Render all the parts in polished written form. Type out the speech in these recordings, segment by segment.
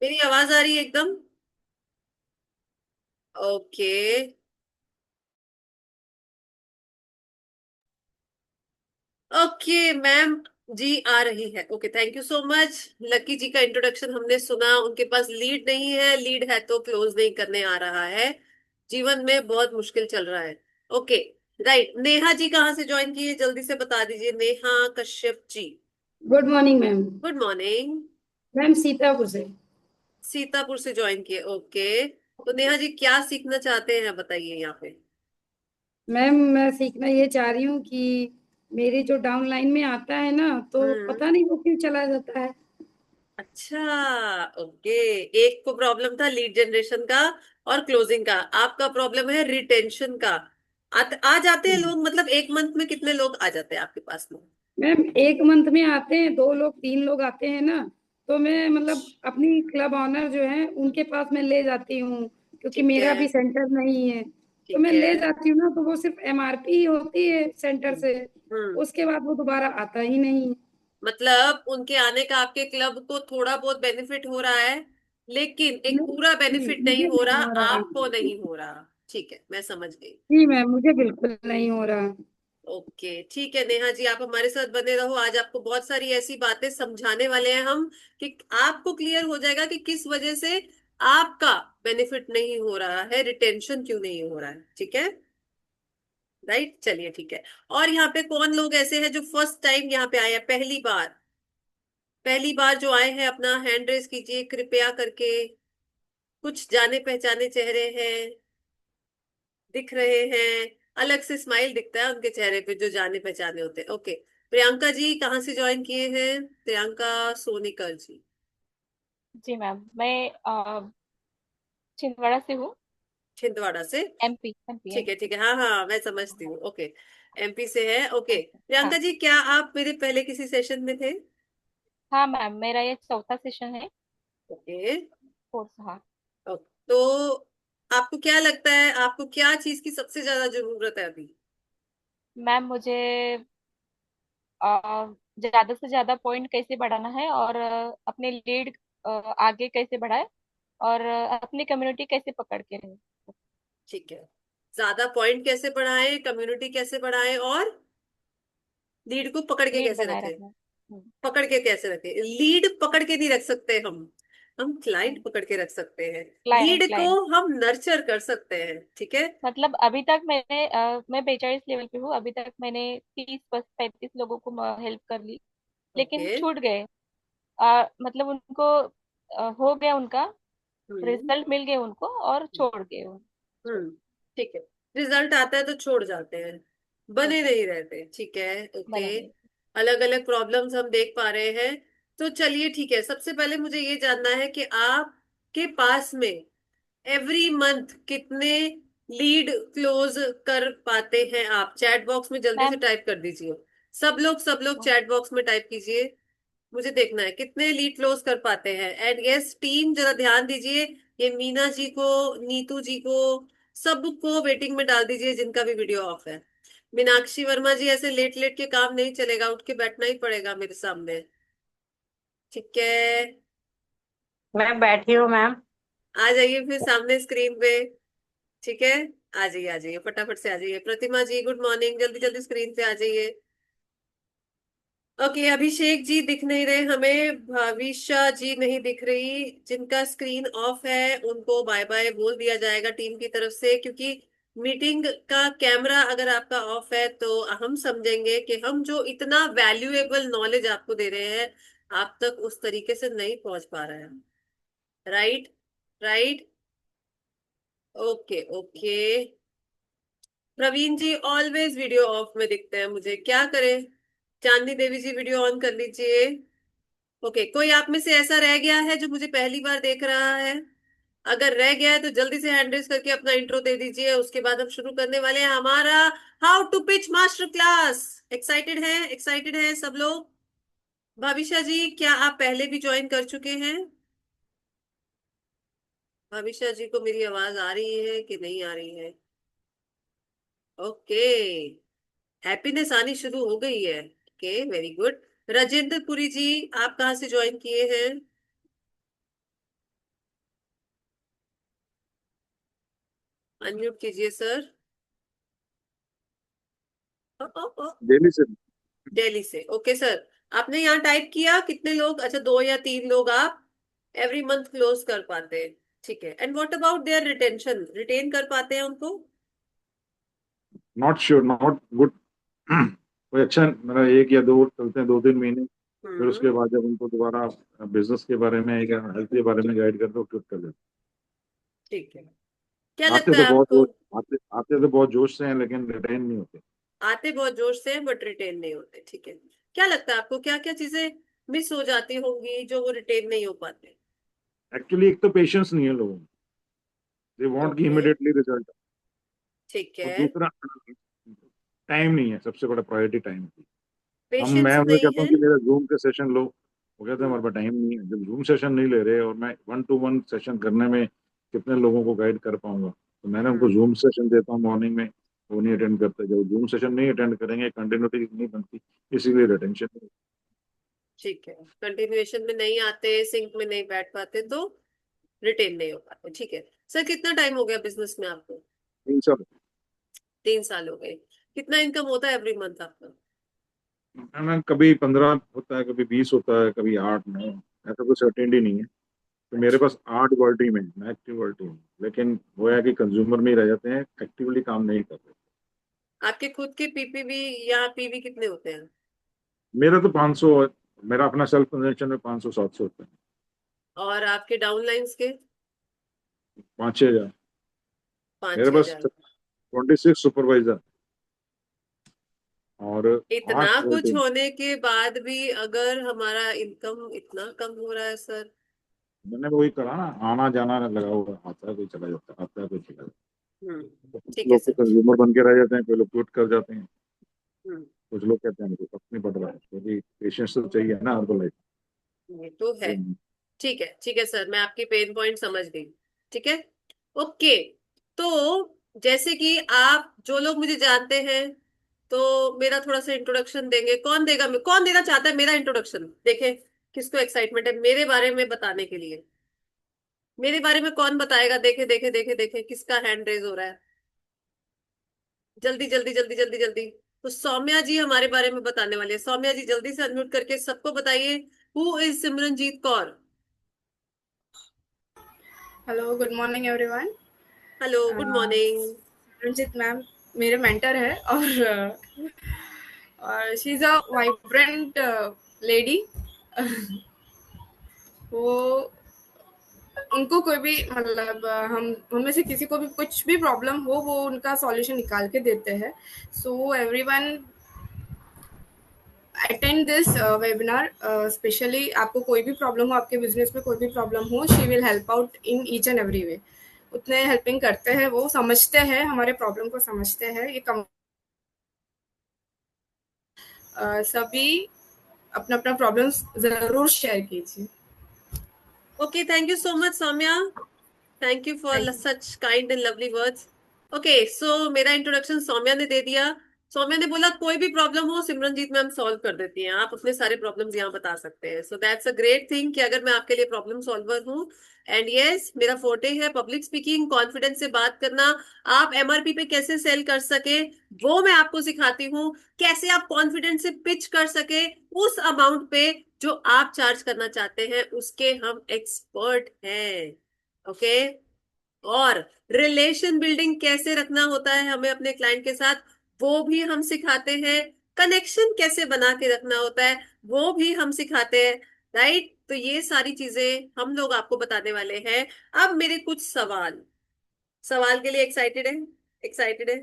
मेरी आवाज आ रही है एकदम? ओके। ओके मैम जी आ रही है। Okay, thank you so much. Lucky ji का इंट्रोडक्शन हमने सुना। उनके पास लीड नहीं है, लीड है तो क्लोज नहीं करने आ रहा है। जीवन में बहुत मुश्किल चल रहा है। ओके। राइट, नेहा जी कहाँ से ज्वाइन की है, जल्दी से बता दीजिए। Neha Kashyap ji. Good morning ma'am. Good morning. Ma'am Sitapur से। सीतापुर से ज्वाइन किए, ओके। तो नेहा जी क्या सीखना चाहते हैं बताइए यहाँ पे। मैम मैं सीखना ये चाह रही हूँ कि मेरे जो डाउन लाइन में आता है ना, तो हम्म। पता नहीं वो क्यों चला जाता है। अच्छा। ओके। एक को प्रॉब्लम था लीड जनरेशन का और क्लोजिंग का, आपका प्रॉब्लम है रिटेंशन का। आ जाते हैं लोग, मतलब एक मंथ में कितने लोग आ जाते हैं आपके पास में? मैम एक मंथ में आते हैं, दो लोग तीन लोग आते हैं ना। तो मैं मतलब अपनी क्लब ऑनर जो है उनके पास मैं ले जाती हूँ, क्योंकि ठीक मेरा है। भी सेंटर नहीं है। तो ठीक मैं है। ले जाती हूँ ना, तो वो सिर्फ एमआरपी ही होती है सेंटर हम्म। से। हम्म। उसके बाद वो दोबारा आता ही नहीं। मतलब उनके आने का आपके क्लब को थोड़ा बहुत बेनिफिट हो रहा है, लेकिन एक नहीं, पूरा बेनिफिट नहीं मुझे हो रहा, नहीं हो रहा। आपको नहीं हो रहा। ठीक है, मैं समझ गई। जी मैम, मुझे बिल्कुल नहीं हो रहा। ओके ठीक है नेहा जी, आप हमारे साथ बने रहो। आज आपको बहुत सारी ऐसी बातें समझाने वाले हैं हम कि आपको क्लियर हो जाएगा कि किस वजह से आपका बेनिफिट नहीं हो रहा है, रिटेंशन क्यों नहीं हो रहा है। ठीक है। राइट, चलिए ठीक है। और यहाँ पे कौन लोग ऐसे हैं जो फर्स्ट टाइम यहाँ पे आए हैं, पहली बार? पहली बार जो आए हैं अपना हैंड रेस कीजिए कृपया करके। कुछ जाने पहचाने चेहरे हैं, दिख रहे हैं। अलग से स्माइल दिखता है उनके चेहरे पे जो जाने पहचाने होते हैं। ओके। प्रियंका जी कहाँ से ज्वाइन किए हैं? प्रियंका सोनीकर जी। जी मैम, मैं छिंदवाड़ा से हूँ। छिंदवाड़ा से। एमपी एमपी ठीक है एमपी। ठीक है, हाँ हाँ मैं समझती हूँ। ओके। एमपी से है, ओके। हाँ प्रियंका जी क्या आप मेरे पहले किसी सेशन में थे? हाँ मैम, मेरा ये चौथा सेशन है। ओके। कोर्स, हाँ। तो आपको क्या लगता है, आपको क्या चीज की सबसे ज्यादा जरूरत है अभी? मैम मुझे ज्यादा से ज्यादा पॉइंट कैसे बढ़ाना है, और अपने लीड आगे कैसे बढ़ाए, और अपनी कम्युनिटी कैसे पकड़ के रहे। ठीक है। ज्यादा पॉइंट कैसे बढ़ाएं, कम्युनिटी कैसे बढ़ाएं, और लीड को पकड़ के लीड कैसे बनाए रखें? रखना। पकड़ के कैसे रखें? लीड पकड़ के नहीं रख सकते हम क्लाइंट हम्म। पकड़ के रख सकते हैं। क्लाइंट लीड को क्लाइंट। हम नर्चर कर सकते हैं, ठीक है। मतलब अभी तक मैंने मैं 42 लेवल पे हूँ। अभी तक मैंने 30 35 लोगों को हेल्प कर ली, लेकिन ओके। छूट गए। मतलब उनको हो गया उनका, हम्म। रिजल्ट मिल गए उनको, और छोड़ गए छोड़ हम्म। ठीक है। रिजल्ट आता है तो छोड़ जाते हैं, छोड़ बने नहीं जाते। रहते, ठीक है। ओके। बने नहीं। अलग अलग प्रॉब्लम्स हम देख पा रहे हैं। तो चलिए ठीक है, सबसे पहले मुझे ये जानना है कि आपके पास में एवरी मंथ कितने लीड क्लोज कर पाते हैं आप? चैट बॉक्स में जल्दी से मैम टाइप कर दीजिए। सब लोग चैट बॉक्स में टाइप कीजिए। मुझे देखना है कितने लीड क्लोज कर पाते हैं। एंड यस टीम जरा ध्यान दीजिए, ये मीना जी को, नीतू जी को, सबको वेटिंग में डाल दीजिए जिनका भी वीडियो ऑफ है। मीनाक्षी वर्मा जी ऐसे लेट लेट के काम नहीं चलेगा, उठ के बैठना ही पड़ेगा मेरे सामने। ठीक है। मैं बैठी हूँ मैम। आ जाइए फिर सामने स्क्रीन पे। ठीक है। आ जाइए फटाफट से आ जाइए। प्रतिमा जी गुड मॉर्निंग, जल्दी जल्दी स्क्रीन पे आ जाइए। ओके, अभिषेक जी दिख नहीं रहे हमें, भाविशा जी नहीं दिख रही। जिनका स्क्रीन ऑफ है उनको बाय बाय बोल दिया जाएगा टीम की तरफ से, क्योंकि मीटिंग का कैमरा अगर आपका ऑफ है तो हम समझेंगे कि हम जो इतना वैल्यूएबल नॉलेज आपको दे रहे हैं आप तक उस तरीके से नहीं पहुंच पा रहे हैं। Right. Right. Okay okay. Praveen ji always video off में दिखते हैं मुझे, क्या करें? चांदनी देवी जी वीडियो ऑन कर लीजिए। ओके, कोई आप में से ऐसा रह गया है जो मुझे पहली बार देख रहा है? अगर रह गया है तो जल्दी से हैंड रेस करके अपना इंट्रो दे दीजिए, उसके बाद हम शुरू करने वाले हैं हमारा how to pitch master class. Excited है सब लोग? भाविशा जी क्या आप पहले भी ज्वाइन कर चुके हैं? भाविशा जी को मेरी आवाज आ रही है कि नहीं आ रही है? ओके। हैप्पीनेस आनी शुरू हो गई है। Okay, very good. Rajendra Puri ji आप कहाँ से ज्वाइन किए हैं? अनम्यूट कीजिए सर। दिल्ली से। दिल्ली से, ओके सर। आपने यहाँ टाइप किया कितने लोग, अच्छा 2 या 3 लोग आप एवरी मंथ क्लोज कर पाते हैं, ठीक है। And what about their retention, retain कर पाते हैं उनको? Not sure, not good. कोई अच्छा, मेरा 1 या 2 चलते हैं, 2-3 महीने, फिर उसके हम्म। बाद जब उनको दोबारा बिजनेस के बारे में या हेल्थ के बारे में गाइड करते हो, क्लिक कर लेते ठीक है। क्या हैं। आते लगता तो है बहुत आपको? जोश आते आते तो बहुत जोश से हैं, लेकिन रिटेन नहीं होते। आते बहुत जोश से बट रिटेन नहीं होते, ठीक है। क्या लगता है आपको, क्या क्या चीजें मिस हो जाती होंगी जो वो रिटेन नहीं हो पाते? एक्चुअली एक तो पेशेंस नहीं है लोगों में, दे वांट की ओके, इमिडिएटली रिजल्ट। ठीक और है। दूसरा, टाइम नहीं है, सबसे बड़ा प्रायोरिटी टाइम की। मैं पेशेंस उनसे नहीं कहता हूँ है। कि मेरा जूम के सेशन लो, वो कहते हैं हम्म। हमारे पास टाइम नहीं है। जब जूम सेशन नहीं ले रहे और मैं 1-to-1 सेशन करने में कितने लोगों को गाइड कर पाऊंगा, तो मैंने उनको हम्म। जूम सेशन देता हूँ मॉर्निंग में, वो नहीं अटेंड करते। जब जूम सेशन नहीं अटेंड करेंगे, कंटिन्यूटी नहीं बनती, इसीलिए रिटेंशन नहीं। ठीक है, कंटिन्यूएशन में नहीं आते, सिंक में नहीं बैठ पाते, तो रिटेन नहीं हो पाते, ठीक है। सर कितना टाइम हो गया बिजनेस में आपको? 3 साल। 3 साल हो गए। कितना इनकम होता है एवरी मंथ आपका? मैं कभी 15 होता है, कभी 20 होता है, कभी 8-9, ऐसा कोई सर्टेनिटी नहीं है। तो मेरे अच्छा। पास 8 वर्ल्ड टीम है, मैं एक्टिव वर्ल्ड टीम, लेकिन वो है कि कंज्यूमर में ही रह जाते हैं, एक्टिवली काम नहीं कर रहे। आपके खुद के पीपीवी या पीवी कितने होते हैं? मेरा तो 500, मेरा अपना सेल्फ कंजम्पशन में 500-700 होता है। और आपके डाउनलाइंस के? 5-6 हजार। पाँच मेरे छह पास हजार 26 सुपरवाइजर और इतना 8 वर्ल्ड कुछ टीम। होने के बाद भी अगर हमारा इनकम इतना कम हो रहा है सर? मैंने वही करा ना, आना जाना लगा हुआ है, आता है कोई चला जाता है, आता है कोई चला जाता है। कुछ ठीक है लोग तो सर। कंज्यूमर बन के रह जाते हैं, कोई लोग क्विट कर जाते हैं। हम्म। कुछ लोग कहते हैं मुझे फर्क नहीं पड़ रहा है, क्योंकि पेशेंस तो चाहिए ना हर लाइफ ये तो है। में। ठीक है सर, मैं आपकी पेन पॉइंट समझ गई। ठीक है। ओके। तो जैसे कि आप जो लोग मुझे जानते हैं, तो मेरा थोड़ा सा इंट्रोडक्शन देंगे? कौन देगा, कौन देना चाहता है मेरा इंट्रोडक्शन? देखे किसको एक्साइटमेंट है मेरे बारे में बताने के लिए। मेरे बारे में कौन बताएगा? देखे देखे देखे देखे किसका हैंड रेज हो रहा है। जल्दी जल्दी जल्दी जल्दी जल्दी। तो सौम्या जी हमारे बारे में बताने वाले हैं। सौम्या जी जल्दी से अनम्यूट करके सबको बताइए, who is Simranjeet Kaur? Hello, good morning everyone. Hello, good morning. Ranjit ma'am मेरे मेंटर है, और she is a vibrant lady. वो उनको कोई भी मतलब हम में से किसी को भी कुछ भी प्रॉब्लम हो, वो उनका सॉल्यूशन निकाल के देते हैं। So everyone attend this webinar. Specially आपको कोई भी प्रॉब्लम हो, आपके बिजनेस में कोई भी प्रॉब्लम हो, she will help out in each and every way. उतने हेल्पिंग करते हैं, वो समझते हैं, हमारे प्रॉब्लम को समझते हैं। ये सभी अपना अपना प्रॉब्लम्स जरूर शेयर कीजिए। Okay, thank you so much Saumya. Thank you for thank you. Such kind and lovely words. Okay, so मेरा इंट्रोडक्शन सौम्या ने दे दिया। सौम्या ने बोला कोई भी प्रॉब्लम हो सिमरनजीत मैम सॉल्व कर देती हैं, आप अपने सारे प्रॉब्लम्स यहाँ बता सकते हैं। So that's a great thing कि अगर मैं आपके लिए प्रॉब्लम सॉल्वर हूँ। एंड यस, मेरा फोर्टे है पब्लिक स्पीकिंग, कॉन्फिडेंस से बात करना। आप एमआरपी पे कैसे सेल कर सके वो मैं आपको सिखाती हूँ। कैसे आप कॉन्फिडेंस से पिच कर सके उस अमाउंट पे जो आप चार्ज करना चाहते हैं, उसके हम एक्सपर्ट हैं। ओके। और रिलेशन बिल्डिंग कैसे रखना होता है हमें अपने क्लाइंट के साथ, वो भी हम सिखाते हैं। कनेक्शन कैसे बना के रखना होता है वो भी हम सिखाते हैं। राइट, तो ये सारी चीजें हम लोग आपको बताने वाले हैं। अब मेरे कुछ सवाल, सवाल के लिए एक्साइटेड है? एक्साइटेड है?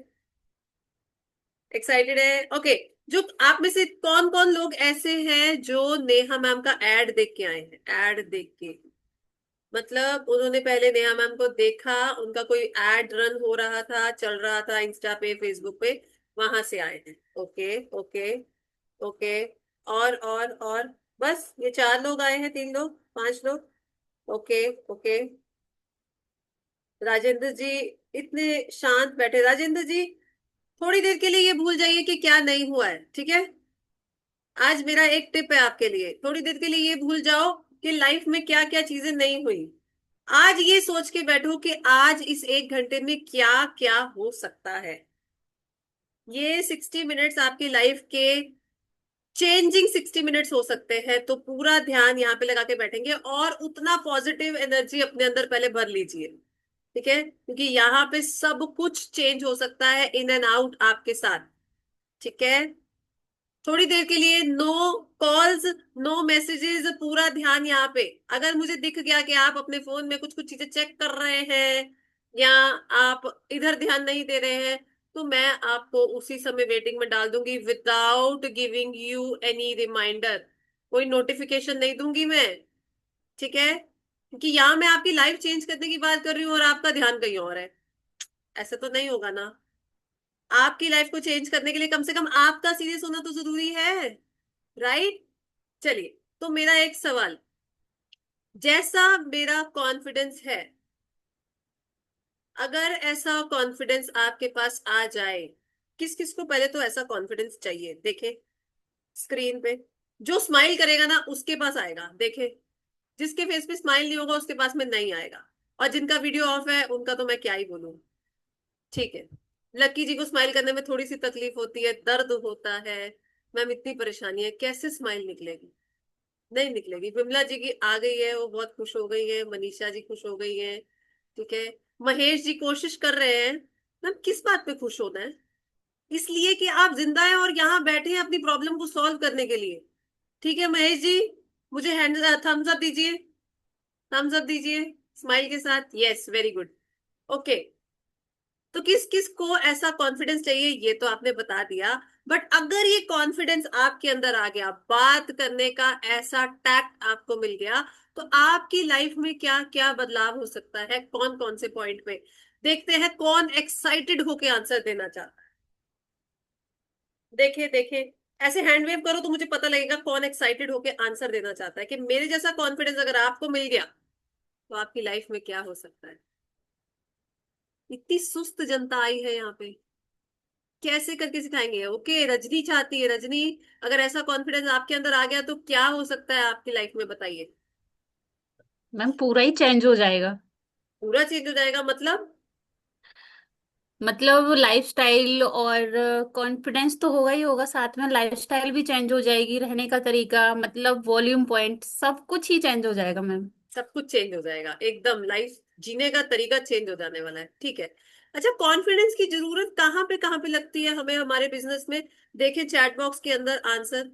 एक्साइटेड है, ओके। जो आप में से कौन कौन लोग ऐसे हैं जो नेहा मैम का एड देख के आए हैं? एड देख के मतलब उन्होंने पहले नेहा मैम को देखा, उनका कोई एड रन हो रहा था, चल रहा था इंस्टा पे, फेसबुक पे, वहां से आए हैं। Okay, okay, okay. और बस ये 4 लोग आए हैं, 3 लोग, 5 लोग? Okay, okay. राजेंद्र जी इतने शांत बैठे। राजेंद्र जी थोड़ी देर के लिए ये भूल जाइए कि क्या नहीं हुआ है, ठीक है? आज मेरा एक टिप है आपके लिए, थोड़ी देर के लिए ये भूल जाओ कि लाइफ में क्या क्या चीजें नहीं हुई। आज ये सोच के बैठो कि आज इस 1 घंटे में क्या क्या हो सकता है। ये 60 मिनट्स आपकी लाइफ के चेंजिंग 60 मिनट्स हो सकते हैं। तो पूरा ध्यान यहाँ पे लगा के बैठेंगे और उतना पॉजिटिव एनर्जी अपने अंदर पहले भर लीजिए। ठीक है, क्योंकि यहाँ पे सब कुछ चेंज हो सकता है इन एंड आउट आपके साथ। ठीक है, थोड़ी देर के लिए नो कॉल्स, नो मैसेजेस, पूरा ध्यान यहाँ पे। अगर मुझे दिख गया कि आप अपने फोन में कुछ कुछ चीजें चेक कर रहे हैं या आप इधर ध्यान नहीं दे रहे हैं, तो मैं आपको उसी समय वेटिंग में डाल दूंगी without giving you any reminder. कोई नोटिफिकेशन नहीं दूंगी मैं। ठीक है, क्योंकि यहाँ मैं आपकी लाइफ चेंज करने की बात कर रही हूँ और आपका ध्यान कहीं और है। ऐसा तो नहीं होगा ना। आपकी लाइफ को चेंज करने के लिए कम से कम आपका सीरियस होना तो जरूरी है, राइट। चलिए, तो मेरा एक सवाल, जैसा मेरा कॉन्फिडेंस है, अगर ऐसा कॉन्फिडेंस आपके पास आ जाए, किस किस को पहले तो ऐसा कॉन्फिडेंस चाहिए? देखे स्क्रीन पे, जो स्माइल करेगा ना उसके पास आएगा। देखे, जिसके फेस पे स्माइल नहीं होगा उसके पास में नहीं आएगा। और जिनका वीडियो ऑफ है उनका तो मैं क्या ही बोलूं। ठीक है, लक्की जी को स्माइल करने में थोड़ी सी तकलीफ होती है, दर्द होता है। मैम इतनी परेशानी है, कैसे स्माइल निकलेगी? नहीं निकलेगी। विमला जी की आ गई है, वो बहुत खुश हो गई है। मनीषा जी खुश हो गई है। ठीक है, महेश जी कोशिश कर रहे हैं। मैम किस बात पे खुश होना है? इसलिए कि आप जिंदा हैं और यहाँ बैठे हैं अपनी प्रॉब्लम को सॉल्व करने के लिए। ठीक है महेश जी, मुझे हैंड थम्स अप दीजिए, थम्स अप दीजिए स्माइल के साथ। Yes, very good. ओके, तो किस किस को ऐसा कॉन्फिडेंस चाहिए ये तो आपने बता दिया। बट अगर ये कॉन्फिडेंस आपके अंदर आ गया, बात करने का ऐसा टैक्ट आपको मिल गया, तो आपकी लाइफ में क्या क्या बदलाव हो सकता है? कौन कौन से पॉइंट पे? देखते हैं कौन एक्साइटेड होके आंसर देना चाहता है। देखे देखे, ऐसे हैंड वेव करो तो मुझे पता लगेगा कौन एक्साइटेड होके आंसर देना चाहता है कि मेरे जैसा कॉन्फिडेंस अगर आपको मिल गया तो आपकी लाइफ में क्या हो सकता है। इतनी सुस्त जनता आई है यहाँ पे, कैसे करके सिखाएंगे? ओके, रजनी चाहती है। रजनी, अगर ऐसा कॉन्फिडेंस आपके अंदर आ गया तो क्या हो सकता है आपकी लाइफ में, बताइए। मैम पूरा ही चेंज हो जाएगा। पूरा चेंज हो जाएगा मतलब? मतलब लाइफस्टाइल और कॉन्फिडेंस तो होगा ही होगा, साथ में लाइफस्टाइल भी चेंज हो जाएगी, रहने का तरीका, मतलब वॉल्यूम पॉइंट सब कुछ ही चेंज हो जाएगा मैम। सब कुछ चेंज हो जाएगा, एकदम लाइफ जीने का तरीका चेंज हो जाने वाला है। ठीक है, अच्छा कॉन्फिडेंस की जरूरत कहाँ पे लगती है हमें हमारे बिजनेस में? देखें चैट बॉक्स के अंदर आंसर,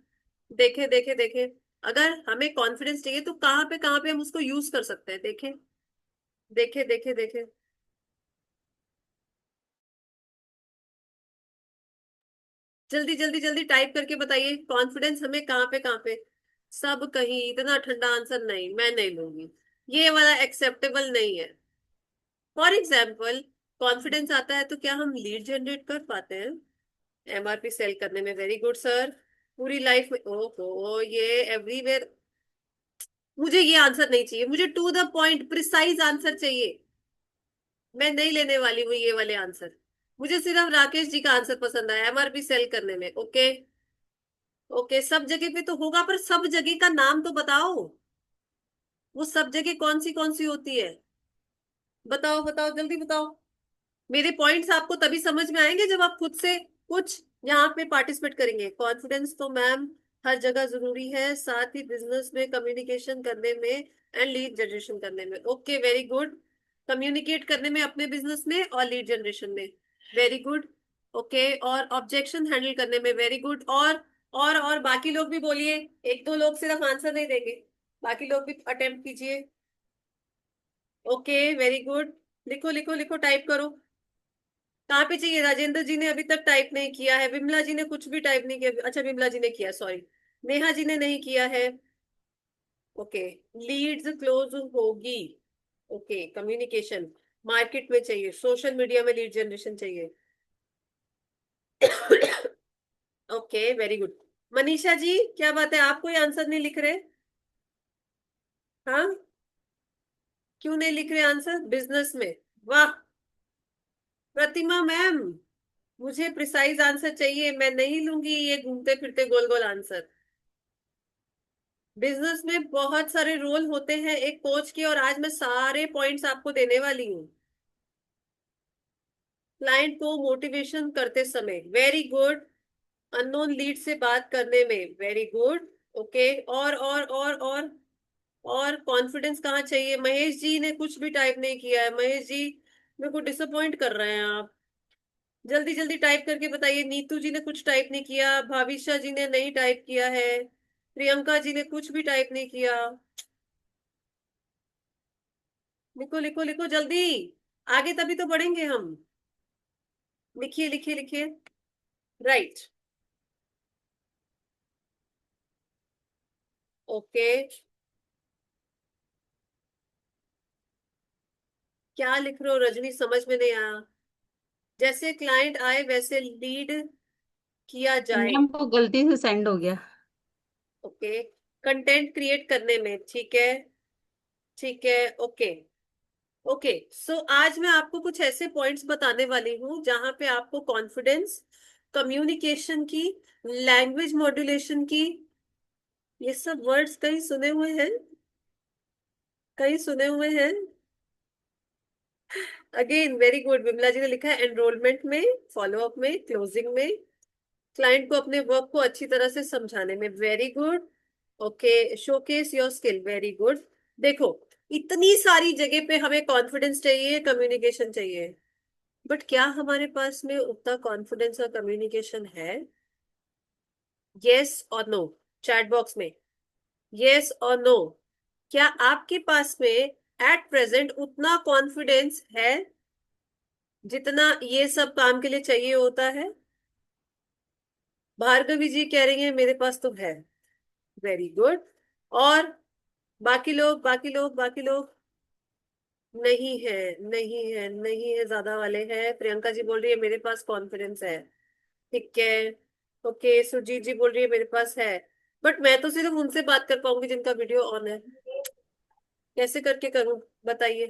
देखे देखे देखे। अगर हमें कॉन्फिडेंस चाहिए तो कहाँ पे हम उसको यूज कर सकते हैं? देखें, देखे देखे देखे। जल्दी जल्दी जल्दी टाइप करके बताइए, कॉन्फिडेंस हमें कहाँ पे? सब कहीं इतना ठंडा आंसर नहीं, मैं नहीं लूंगी। ये वाला एक्सेप्टेबल नहीं है। फॉर एग्जाम्पल, कॉन्फिडेंस आता है तो क्या हम लीड जनरेट कर पाते हैं एमआरपी सेल करने में? Very good sir. पूरी लाइफ में, ओहो ये एवरीवेयर। मुझे ये आंसर नहीं चाहिए, मुझे to the point precise answer चाहिए। मैं नहीं लेने वाली हूँ ये वाले आंसर। मुझे सिर्फ राकेश जी का आंसर पसंद आया एमआरपी सेल करने में। ओके, ओके सब जगह पे तो होगा, पर सब जगह का नाम तो बताओ। वो सब जगह कौन सी होती है? बताओ बताओ जल्दी बताओ। मेरे पॉइंट्स आपको तभी समझ में आएंगे जब आप खुद से कुछ यहाँ पे पार्टिसिपेट करेंगे। कॉन्फिडेंस तो मैम हर जगह जरूरी है, साथ ही बिजनेस में कम्युनिकेशन करने में एंड लीड जनरेशन करने में। ओके वेरी गुड, कम्युनिकेट करने में अपने बिजनेस में और लीड जनरेशन में। Very good. ओके, और ऑब्जेक्शन हैंडल करने में। Very good. और बाकी लोग भी बोलिए, एक दो लोग सिर्फ आंसर नहीं देंगे, बाकी लोग भी अटेम्प्ट कीजिए। ओके वेरी गुड, लिखो लिखो लिखो, टाइप करो। कहाँ पे चाहिए? राजेंद्र जी ने अभी तक टाइप नहीं किया है, विमला जी ने कुछ भी टाइप नहीं किया। अच्छा विमला जी ने किया, सॉरी। नेहा जी ने नहीं किया है। ओके, लीड्स क्लोज होगी। ओके, कम्युनिकेशन मार्केट में चाहिए, सोशल मीडिया में लीड जनरेशन चाहिए। Okay very good. Manisha ji क्या बात है, आप कोई आंसर नहीं लिख रहे? हाँ, क्यों नहीं लिख रहे आंसर बिजनेस में? वाह, प्रतिमा मैम, मुझे प्रिसाइज आंसर चाहिए, मैं नहीं लूंगी ये घूमते फिरते गोल गोल आंसर। बिजनेस में बहुत सारे रोल होते हैं एक कोच के, और आज मैं सारे पॉइंट्स आपको देने वाली हूँ। क्लाइंट को मोटिवेशन करते समय वेरी गुड, अननोन लीड से बात करने में वेरी गुड, ओके। और कॉन्फिडेंस कहाँ चाहिए? महेश जी ने कुछ भी टाइप नहीं किया है, महेश जी मेरे को डिसअपॉइंट कर रहे हैं आप। जल्दी जल्दी टाइप करके बताइए। नीतू जी ने कुछ टाइप नहीं किया, भाविशा जी ने नहीं टाइप किया है, प्रियंका जी ने कुछ भी टाइप नहीं किया। लिखो लिखो लिखो जल्दी, आगे तभी तो बढ़ेंगे हम। लिखिए लिखिए लिखिए। Right, okay. क्या लिख रहे हो रजनी, समझ में नहीं आया। जैसे क्लाइंट आए वैसे लीड किया जाए, मैम वो गलती से सेंड हो गया। ओके। कंटेंट क्रिएट करने में, ठीक है, ठीक है, ओके। ओके, सो आज मैं आपको कुछ ऐसे पॉइंट्स बताने वाली हूँ जहां पे आपको कॉन्फिडेंस, कम्युनिकेशन की, लैंग्वेज मॉड्यूलेशन की, ये सब वर्ड्स कहीं सुने हुए हैं? कहीं सुने हुए हैं? अगेन वेरी गुड, विमला जी ने लिखा है एनरोलमेंट में, फॉलो अप में, क्लोजिंग में, क्लाइंट को अपने वर्क को अच्छी तरह से समझाने में, very good, okay. Showcase your skill, very good. देखो, इतनी सारी जगह पे हमें कॉन्फिडेंस चाहिए, कम्युनिकेशन चाहिए, बट क्या हमारे पास में उतना कॉन्फिडेंस और कम्युनिकेशन है? यस और नो, चैट बॉक्स में यस और नो। क्या आपके पास में एट प्रेजेंट उतना कॉन्फिडेंस है जितना ये सब काम के लिए चाहिए होता है? भार्गवी जी कह रही है मेरे पास तो है, वेरी गुड। और बाकी लोग, बाकी लोग, बाकी लोग, नहीं है, नहीं है, नहीं है, ज्यादा वाले हैं। प्रियंका जी बोल रही है मेरे पास कॉन्फिडेंस है, ठीक है, ओके। सुजीत जी बोल रही है मेरे पास है, बट मैं तो सिर्फ उनसे बात कर पाऊंगी जिनका वीडियो ऑन है। कैसे करके करूं बताइए?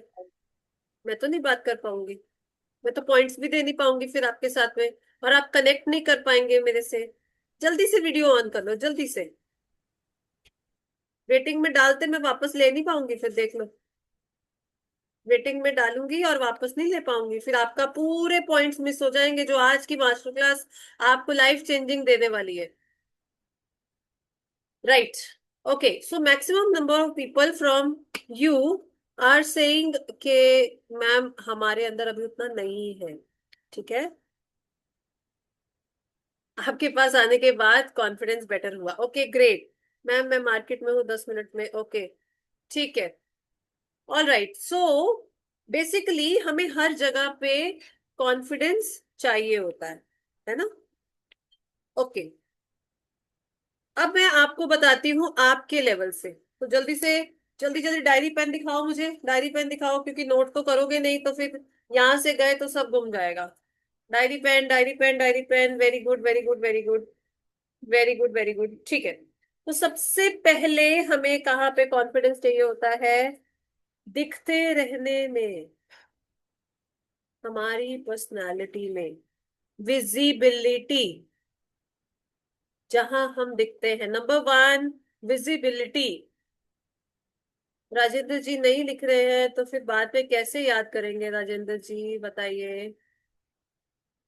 मैं तो नहीं बात कर पाऊंगी, मैं तो पॉइंट्स भी दे नहीं पाऊंगी फिर आपके साथ में, और आप कनेक्ट नहीं कर पाएंगे मेरे से। जल्दी से वीडियो ऑन कर लो, जल्दी से। वेटिंग में डालते मैं वापस ले नहीं पाऊंगी, फिर देख लो। वेटिंग में डालूंगी और वापस नहीं ले पाऊंगी, फिर आपका पूरे पॉइंट्स मिस हो जाएंगे जो आज की मास्टर क्लास आपको लाइफ चेंजिंग देने वाली है। Right, okay. So maximum number of people from you are saying के मैम हमारे अंदर अभी उतना नहीं है, ठीक है। आपके पास आने के बाद कॉन्फिडेंस बेटर हुआ, ओके ग्रेट। मैम मैं मार्केट में हूँ 10 मिनट में, ओके, ठीक है। ऑल राइट, सो बेसिकली हमें हर जगह पे कॉन्फिडेंस चाहिए होता है ना? ओके, अब मैं आपको बताती हूँ आपके लेवल से, तो जल्दी से, जल्दी जल्दी डायरी पेन दिखाओ, मुझे डायरी पेन दिखाओ, क्योंकि नोट तो करोगे नहीं तो फिर यहां से गए तो सब गुम जाएगा। Diary pen, diary pen, diary pen, very good, very good, very good, very good, very good, ठीक है। तो सबसे पहले हमें कहाँ पे कॉन्फिडेंस चाहिए होता है? दिखते रहने में, हमारी पर्सनालिटी में, विजिबिलिटी, जहां हम दिखते हैं। Number one, visibility. Rajendra ji नहीं लिख रहे हैं तो फिर बाद में कैसे याद करेंगे? राजेंद्र जी बताइए।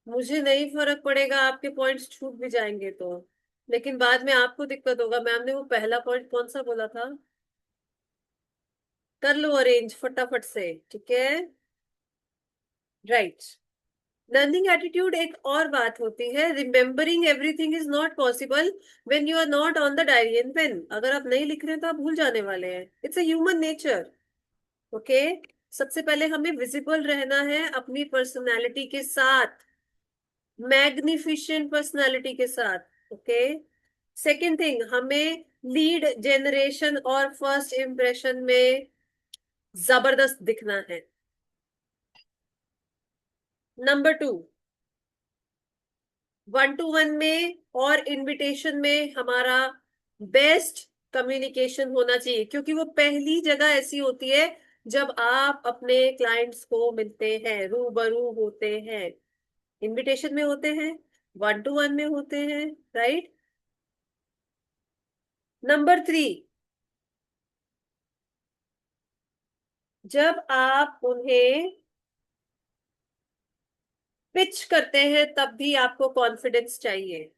मुझे नहीं फर्क पड़ेगा, आपके पॉइंट्स छूट भी जाएंगे तो, लेकिन बाद में आपको दिक्कत होगा। मैम ने वो पहला पॉइंट कौन सा बोला था? कर लो अरेंज फटाफट से, ठीक है, राइट। लर्निंग एटीट्यूड एक और बात होती है। Remembering everything is not possible when you are not on the diary and pen. अगर आप नहीं लिख रहे हैं तो आप भूल जाने वाले हैं, it's a human nature, okay. सबसे पहले हमें विजिबल रहना है अपनी पर्सनालिटी के साथ, मैग्निफिशेंट पर्सनालिटी के साथ, ओके। सेकेंड थिंग, हमें लीड जनरेशन और फर्स्ट इंप्रेशन में जबरदस्त दिखना है। नंबर टू, 1-to-1 में और इनविटेशन में हमारा बेस्ट कम्युनिकेशन होना चाहिए, क्योंकि वो पहली जगह ऐसी होती है जब आप अपने क्लाइंट्स को मिलते हैं, रूबरू होते हैं। इनविटेशन में होते हैं, 1-to-1 में होते हैं, राइट। नंबर थ्री, जब आप उन्हें पिच करते हैं तब भी आपको कॉन्फिडेंस चाहिए।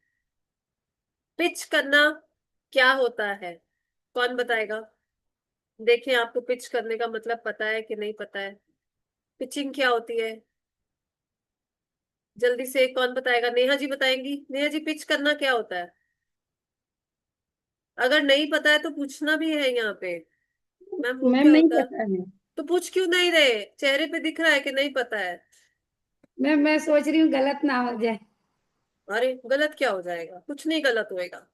पिच करना क्या होता है, कौन बताएगा? देखें, आपको पिच करने का मतलब पता है कि नहीं पता है? पिचिंग क्या होती है? जल्दी से कौन बताएगा? नेहा जी बताएंगी। नेहा जी, पिच करना क्या होता है? अगर नहीं पता है तो पूछना भी है यहाँ पे। मैम वो मैम क्या नहीं होता है? पता है। तो पूछ क्यों नहीं रहे? चेहरे पे दिख रहा है कि नहीं पता है। मैम मैं सोच रही हूँ गलत ना हो जाए। अरे गलत क्या हो जाएगा? कुछ नहीं गलत होएगा।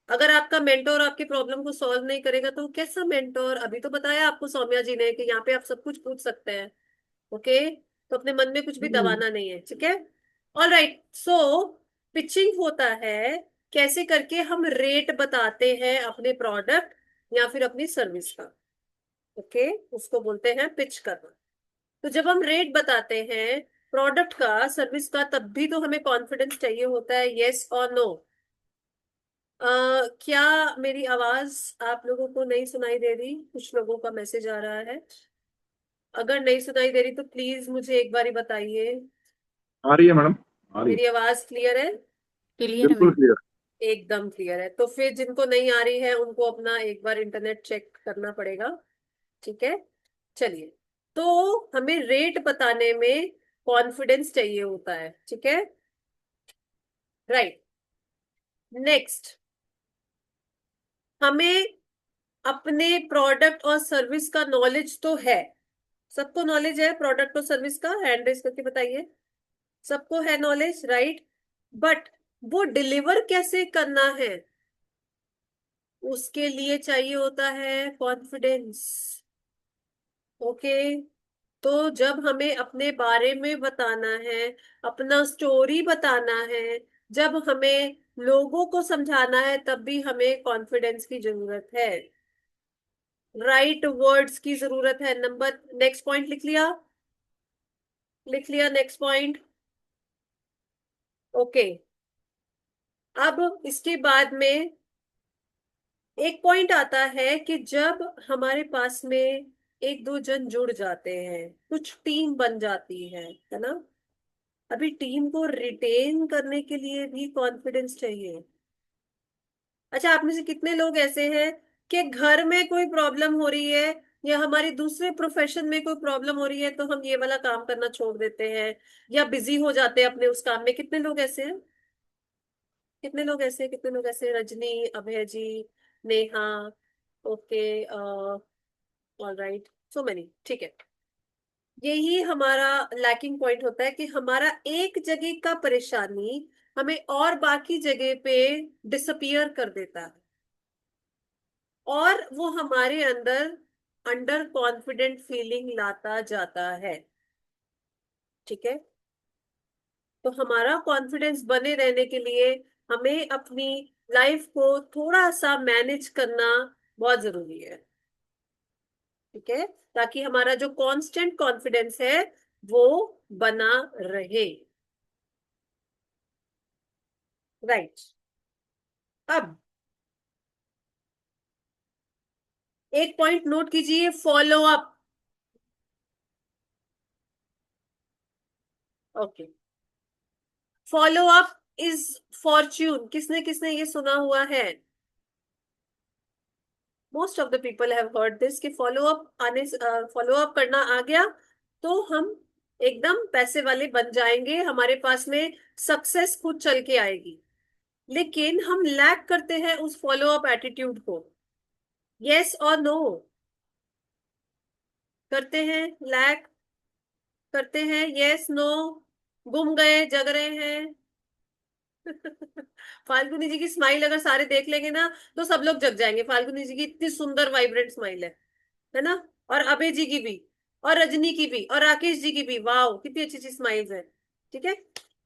अगर आपका मेंटोर आपकी प्रॉब्लम को सॉल्व नहीं करेगा तो कैसा मेंटोर? अभी तो बताया आपको सौम्या जी ने कि यहाँ पे आप सब कुछ पूछ सकते हैं। ओके, तो अपने मन में कुछ भी हम्म, दबाना नहीं है, ठीक है? ऑल राइट, सो पिचिंग होता है कैसे करके हम रेट बताते हैं अपने प्रोडक्ट या फिर अपनी सर्विस का। ओके, उसको बोलते हैं पिच करना। तो जब हम रेट बताते हैं प्रोडक्ट का, सर्विस का, तब भी तो हमें कॉन्फिडेंस चाहिए होता है। यस और नो? क्या मेरी आवाज आप लोगों को नहीं सुनाई दे रही? कुछ लोगों का मैसेज आ रहा है। अगर नहीं सुनाई दे रही तो प्लीज मुझे एक बारी बताइए। आ रही है मैडम, आ रही है, मेरी आवाज क्लियर है? क्लियर है बिल्कुल मैम। क्लियर। एकदम क्लियर है। तो फिर जिनको नहीं आ रही है उनको अपना एक बार इंटरनेट चेक करना पड़ेगा, ठीक है? चलिए, तो हमें रेट बताने में कॉन्फिडेंस चाहिए होता है, ठीक है? राइट। नेक्स्ट, हमें अपने प्रोडक्ट और सर्विस का नॉलेज तो है। सबको नॉलेज है प्रोडक्ट और सर्विस का? हैंड रेज करके बताइए। सबको है नॉलेज, राइट? बट वो डिलीवर कैसे करना है, उसके लिए चाहिए होता है कॉन्फिडेंस। ओके, तो जब हमें अपने बारे में बताना है, अपना स्टोरी बताना है, जब हमें लोगों को समझाना है, तब भी हमें कॉन्फिडेंस की जरूरत है। राइट वर्ड्स की जरूरत है। नंबर, नेक्स्ट पॉइंट लिख लिया? लिख लिया नेक्स्ट पॉइंट? ओके, अब इसके बाद में एक पॉइंट आता है कि जब हमारे पास में एक दो जन जुड़ जाते हैं, कुछ टीम बन जाती है ना? अभी टीम को रिटेन करने के लिए भी कॉन्फिडेंस चाहिए। अच्छा, आप में से कितने लोग ऐसे हैं कि घर में कोई प्रॉब्लम हो रही है या हमारे दूसरे प्रोफेशन में कोई प्रॉब्लम हो रही है तो हम ये वाला काम करना छोड़ देते हैं या बिजी हो जाते हैं अपने उस काम में? कितने लोग ऐसे हैं? कितने लोग ऐसे हैं? कितने लोग ऐसे हैं? Rajni, Abhay ji, Neha, okay, all right, so many, ठीक है। यही हमारा लैकिंग पॉइंट होता है कि हमारा एक जगह का परेशानी हमें और बाकी जगह पे डिसअपियर कर देता है और वो हमारे अंदर अंडर कॉन्फिडेंट फीलिंग लाता जाता है, ठीक है? तो हमारा कॉन्फिडेंस बने रहने के लिए हमें अपनी लाइफ को थोड़ा सा मैनेज करना बहुत जरूरी है, ठीक है? ताकि हमारा जो कांस्टेंट कॉन्फिडेंस है वो बना रहे। राइट। अब एक पॉइंट नोट कीजिए, follow up. Okay, follow up is Fortune. किसने किसने ये सुना हुआ है? Most of the people have heard this कि फॉलो अप आने, फॉलो अप करना आ गया तो हम एकदम पैसे वाले बन जाएंगे, हमारे पास में सक्सेस खुद चल के आएगी। लेकिन हम लैक करते हैं उस फॉलो अप एटीट्यूड को। यस और नो? करते हैं? लैक करते हैं? Yes no? गुम गए, जग रहे हैं? फाल्गुनी जी की स्माइल अगर सारे देख लेंगे ना तो सब लोग जग जाएंगे। फाल्गुनी जी की इतनी सुंदर वाइब्रेंट स्माइल है ना? और अभय जी की भी, और रजनी की भी, और राकेश जी की भी। वाह, कितनी अच्छी अच्छी स्माइल्स है, ठीक है?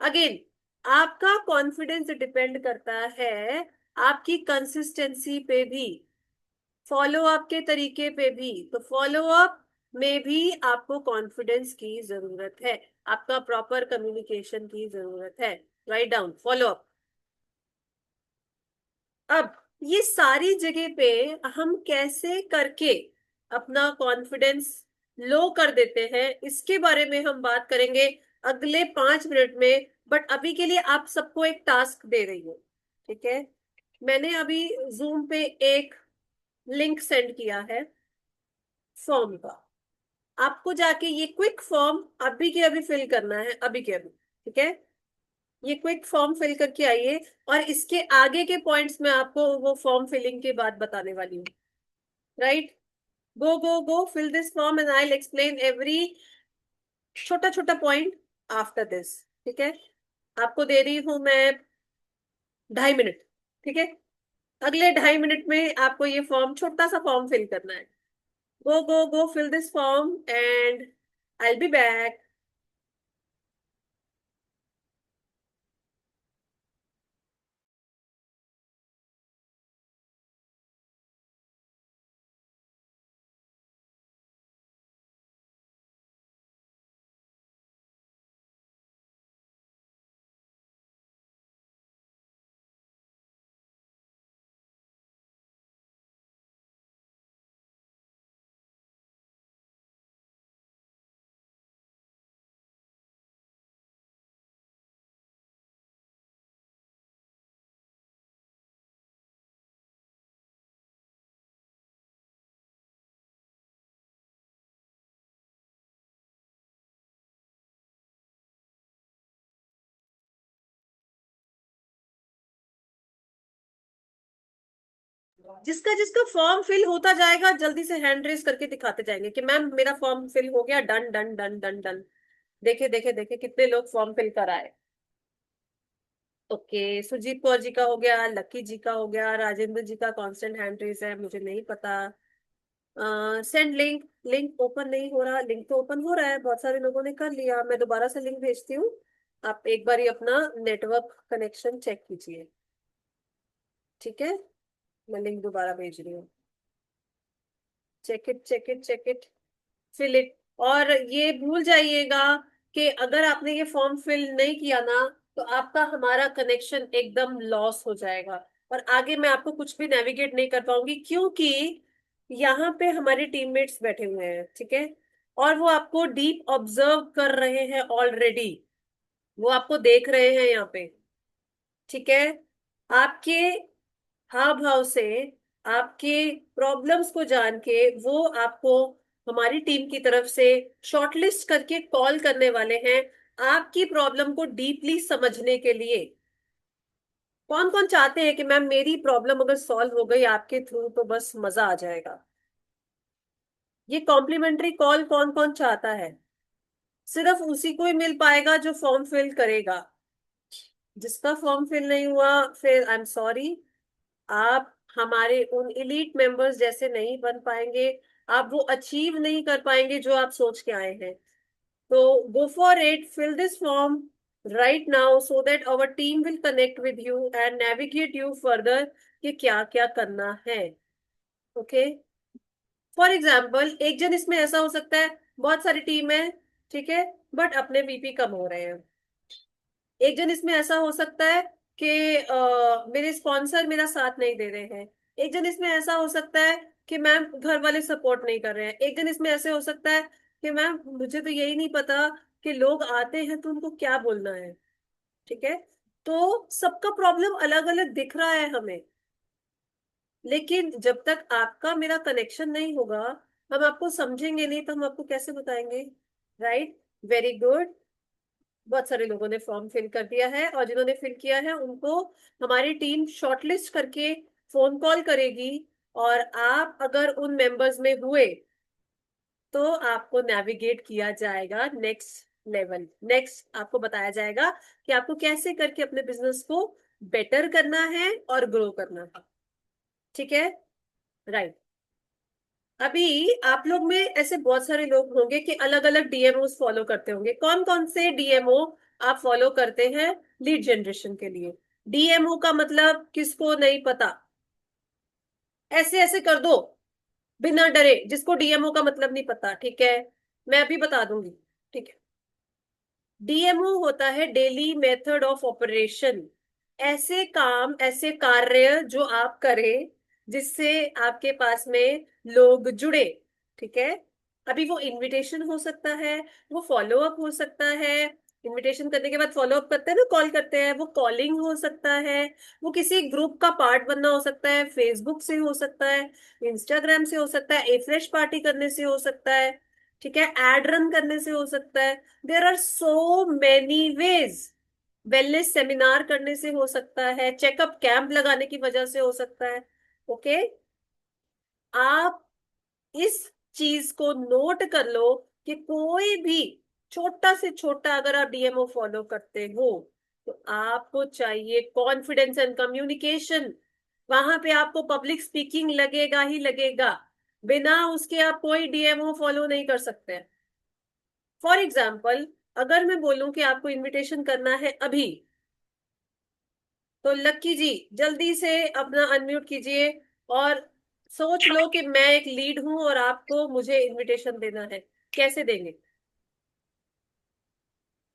अगेन, आपका कॉन्फिडेंस डिपेंड करता है आपकी कंसिस्टेंसी पे भी, फॉलो अप के तरीके पे भी। तो फॉलो अप में भी आपको कॉन्फिडेंस की जरूरत है, आपका प्रॉपर कम्युनिकेशन की जरूरत है। Write down, follow up. अब ये सारी जगह पे हम कैसे करके अपना कॉन्फिडेंस लो कर देते हैं, इसके बारे में हम बात करेंगे अगले 5 मिनट में। बट अभी के लिए आप सबको एक टास्क दे रही हूँ, ठीक है? मैंने अभी जूम पे एक लिंक सेंड किया है फॉर्म का। आपको जाके ये क्विक फॉर्म अभी के अभी फिल करना है, अभी के अभी, ठीक है? ये क्विक फॉर्म फिल करके आइए, और इसके आगे के पॉइंट्स में आपको वो फॉर्म फिलिंग के बाद बताने वाली हूँ। Right, go go go, fill this form and I will explain every छोटा छोटा पॉइंट आफ्टर दिस, ठीक है? आपको दे रही हूं मैं 2.5 मिनट, ठीक है? अगले 2.5 मिनट में आपको ये फॉर्म, छोटा सा फॉर्म फिल करना है। Go go go, fill this form and I will be back. जिसका जिसका फॉर्म फिल होता जाएगा जल्दी से हैंड रेस करके दिखाते जाएंगे कि मैम मेरा फॉर्म फिल हो गया, done done done done done. देखे देखे देखे कितने लोग फॉर्म फिल कराए। ओके, सुजीत कौर जी का हो गया, लकी जी का हो गया, राजेंद्र जी का कांस्टेंट हैंड रेस है, मुझे नहीं पता। सेंड लिंक, लिंक ओपन नहीं हो रहा। लिंक तो ओपन हो रहा है, बहुत सारे लोगों ने कर लिया। मैं दोबारा से लिंक भेजती हूँ, आप एक बार ही अपना नेटवर्क कनेक्शन चेक कीजिए, ठीक है? मैं लिंक दोबारा भेज रही हूँ। Check it check it check it, fill it. और ये भूल जाइएगा कि अगर आपने ये फॉर्म फिल नहीं किया ना, तो आपका हमारा कनेक्शन एकदम लॉस हो जाएगा, और आगे मैं आपको कुछ भी नेविगेट नहीं कर पाऊंगी, क्योंकि यहाँ पे हमारे टीममेट्स बैठे हुए हैं, ठीक है? और वो आपको डीप ऑब्जर्व कर रहे हैं ऑलरेडी, वो आपको देख रहे हैं यहाँ पे, ठीक है? आपके हाव भाव से, आपके प्रॉब्लम्स को जान के वो आपको हमारी टीम की तरफ से शॉर्टलिस्ट करके कॉल करने वाले हैं, आपकी प्रॉब्लम को डीपली समझने के लिए। कौन कौन चाहते हैं कि मैम मेरी प्रॉब्लम अगर सॉल्व हो गई आपके थ्रू तो बस मजा आ जाएगा? ये कॉम्प्लीमेंट्री कॉल कौन कौन चाहता है? सिर्फ उसी को ही मिल पाएगा जो फॉर्म फिल करेगा। जिसका फॉर्म फिल नहीं हुआ, फिर आई एम सॉरी, आप हमारे उन इलीट मेंबर्स जैसे नहीं बन पाएंगे, आप वो अचीव नहीं कर पाएंगे जो आप सोच के आए हैं। तो go for it, fill this form right now so that our team will connect with you and navigate you further कि क्या क्या करना है। ओके, फॉर एग्जाम्पल एक जन इसमें ऐसा हो सकता है, बहुत सारी टीम है, ठीक है, बट अपने वीपी कम हो रहे हैं। एक जन इसमें ऐसा हो सकता है कि मेरे स्पॉन्सर मेरा साथ नहीं दे रहे हैं। एक जन इसमें ऐसा हो सकता है कि मैम घर वाले सपोर्ट नहीं कर रहे हैं। एक जन इसमें ऐसे हो सकता है कि मैम मुझे तो यही नहीं पता कि लोग आते हैं तो उनको क्या बोलना है, ठीक है? तो सबका प्रॉब्लम अलग अलग दिख रहा है हमें, लेकिन जब तक आपका मेरा कनेक्शन नहीं होगा, हम आपको समझेंगे नहीं, तो हम आपको कैसे बताएंगे? Right, very good. बहुत सारे लोगों ने फॉर्म फिल कर दिया है, और जिन्होंने फिल किया है उनको हमारी टीम शॉर्टलिस्ट करके फोन कॉल करेगी, और आप अगर उन मेंबर्स में हुए तो आपको नेविगेट किया जाएगा नेक्स्ट लेवल। नेक्स्ट आपको बताया जाएगा कि आपको कैसे करके अपने बिजनेस को बेटर करना है और ग्रो करना है, ठीक है? राइट, अभी आप लोग में ऐसे बहुत सारे लोग होंगे कि अलग अलग डीएमओ फॉलो करते होंगे। कौन कौन से डीएमओ आप फॉलो करते हैं लीड जनरेशन के लिए? डीएमओ का मतलब किसको नहीं पता? ऐसे ऐसे कर दो बिना डरे, जिसको डीएमओ का मतलब नहीं पता, ठीक है? मैं अभी बता दूंगी, ठीक है? डीएमओ होता है डेली मेथड ऑफ ऑपरेशन। ऐसे काम, ऐसे कार्य जो आप करें जिससे आपके पास में लोग जुड़े, ठीक है? अभी वो इनविटेशन हो सकता है, वो फॉलो अप हो सकता है, इनविटेशन करने के बाद फॉलो अप करते हैं ना, कॉल करते हैं, वो कॉलिंग हो सकता है, वो किसी ग्रुप का पार्ट बनना हो सकता है, फेसबुक से हो सकता है, इंस्टाग्राम से हो सकता है, ए फ्रेश पार्टी करने से हो सकता है, ठीक है, एड रन करने से हो सकता है। There are so many ways. Wellness seminar करने से हो सकता है, चेकअप कैंप लगाने की वजह से हो सकता है। ओके, आप इस चीज को नोट कर लो कि कोई भी छोटा से छोटा अगर आप डीएमओ फॉलो करते हो तो आपको चाहिए कॉन्फिडेंस एंड कम्युनिकेशन। वहां पे आपको पब्लिक स्पीकिंग लगेगा ही लगेगा, बिना उसके आप कोई डीएमओ फॉलो नहीं कर सकते। फॉर एग्जाम्पल, अगर मैं बोलूं कि आपको इनविटेशन करना है अभी, तो लक्की जी जल्दी से अपना अनम्यूट कीजिए और सोच लो कि मैं एक लीड हूं और आपको मुझे इनविटेशन देना है, कैसे देंगे?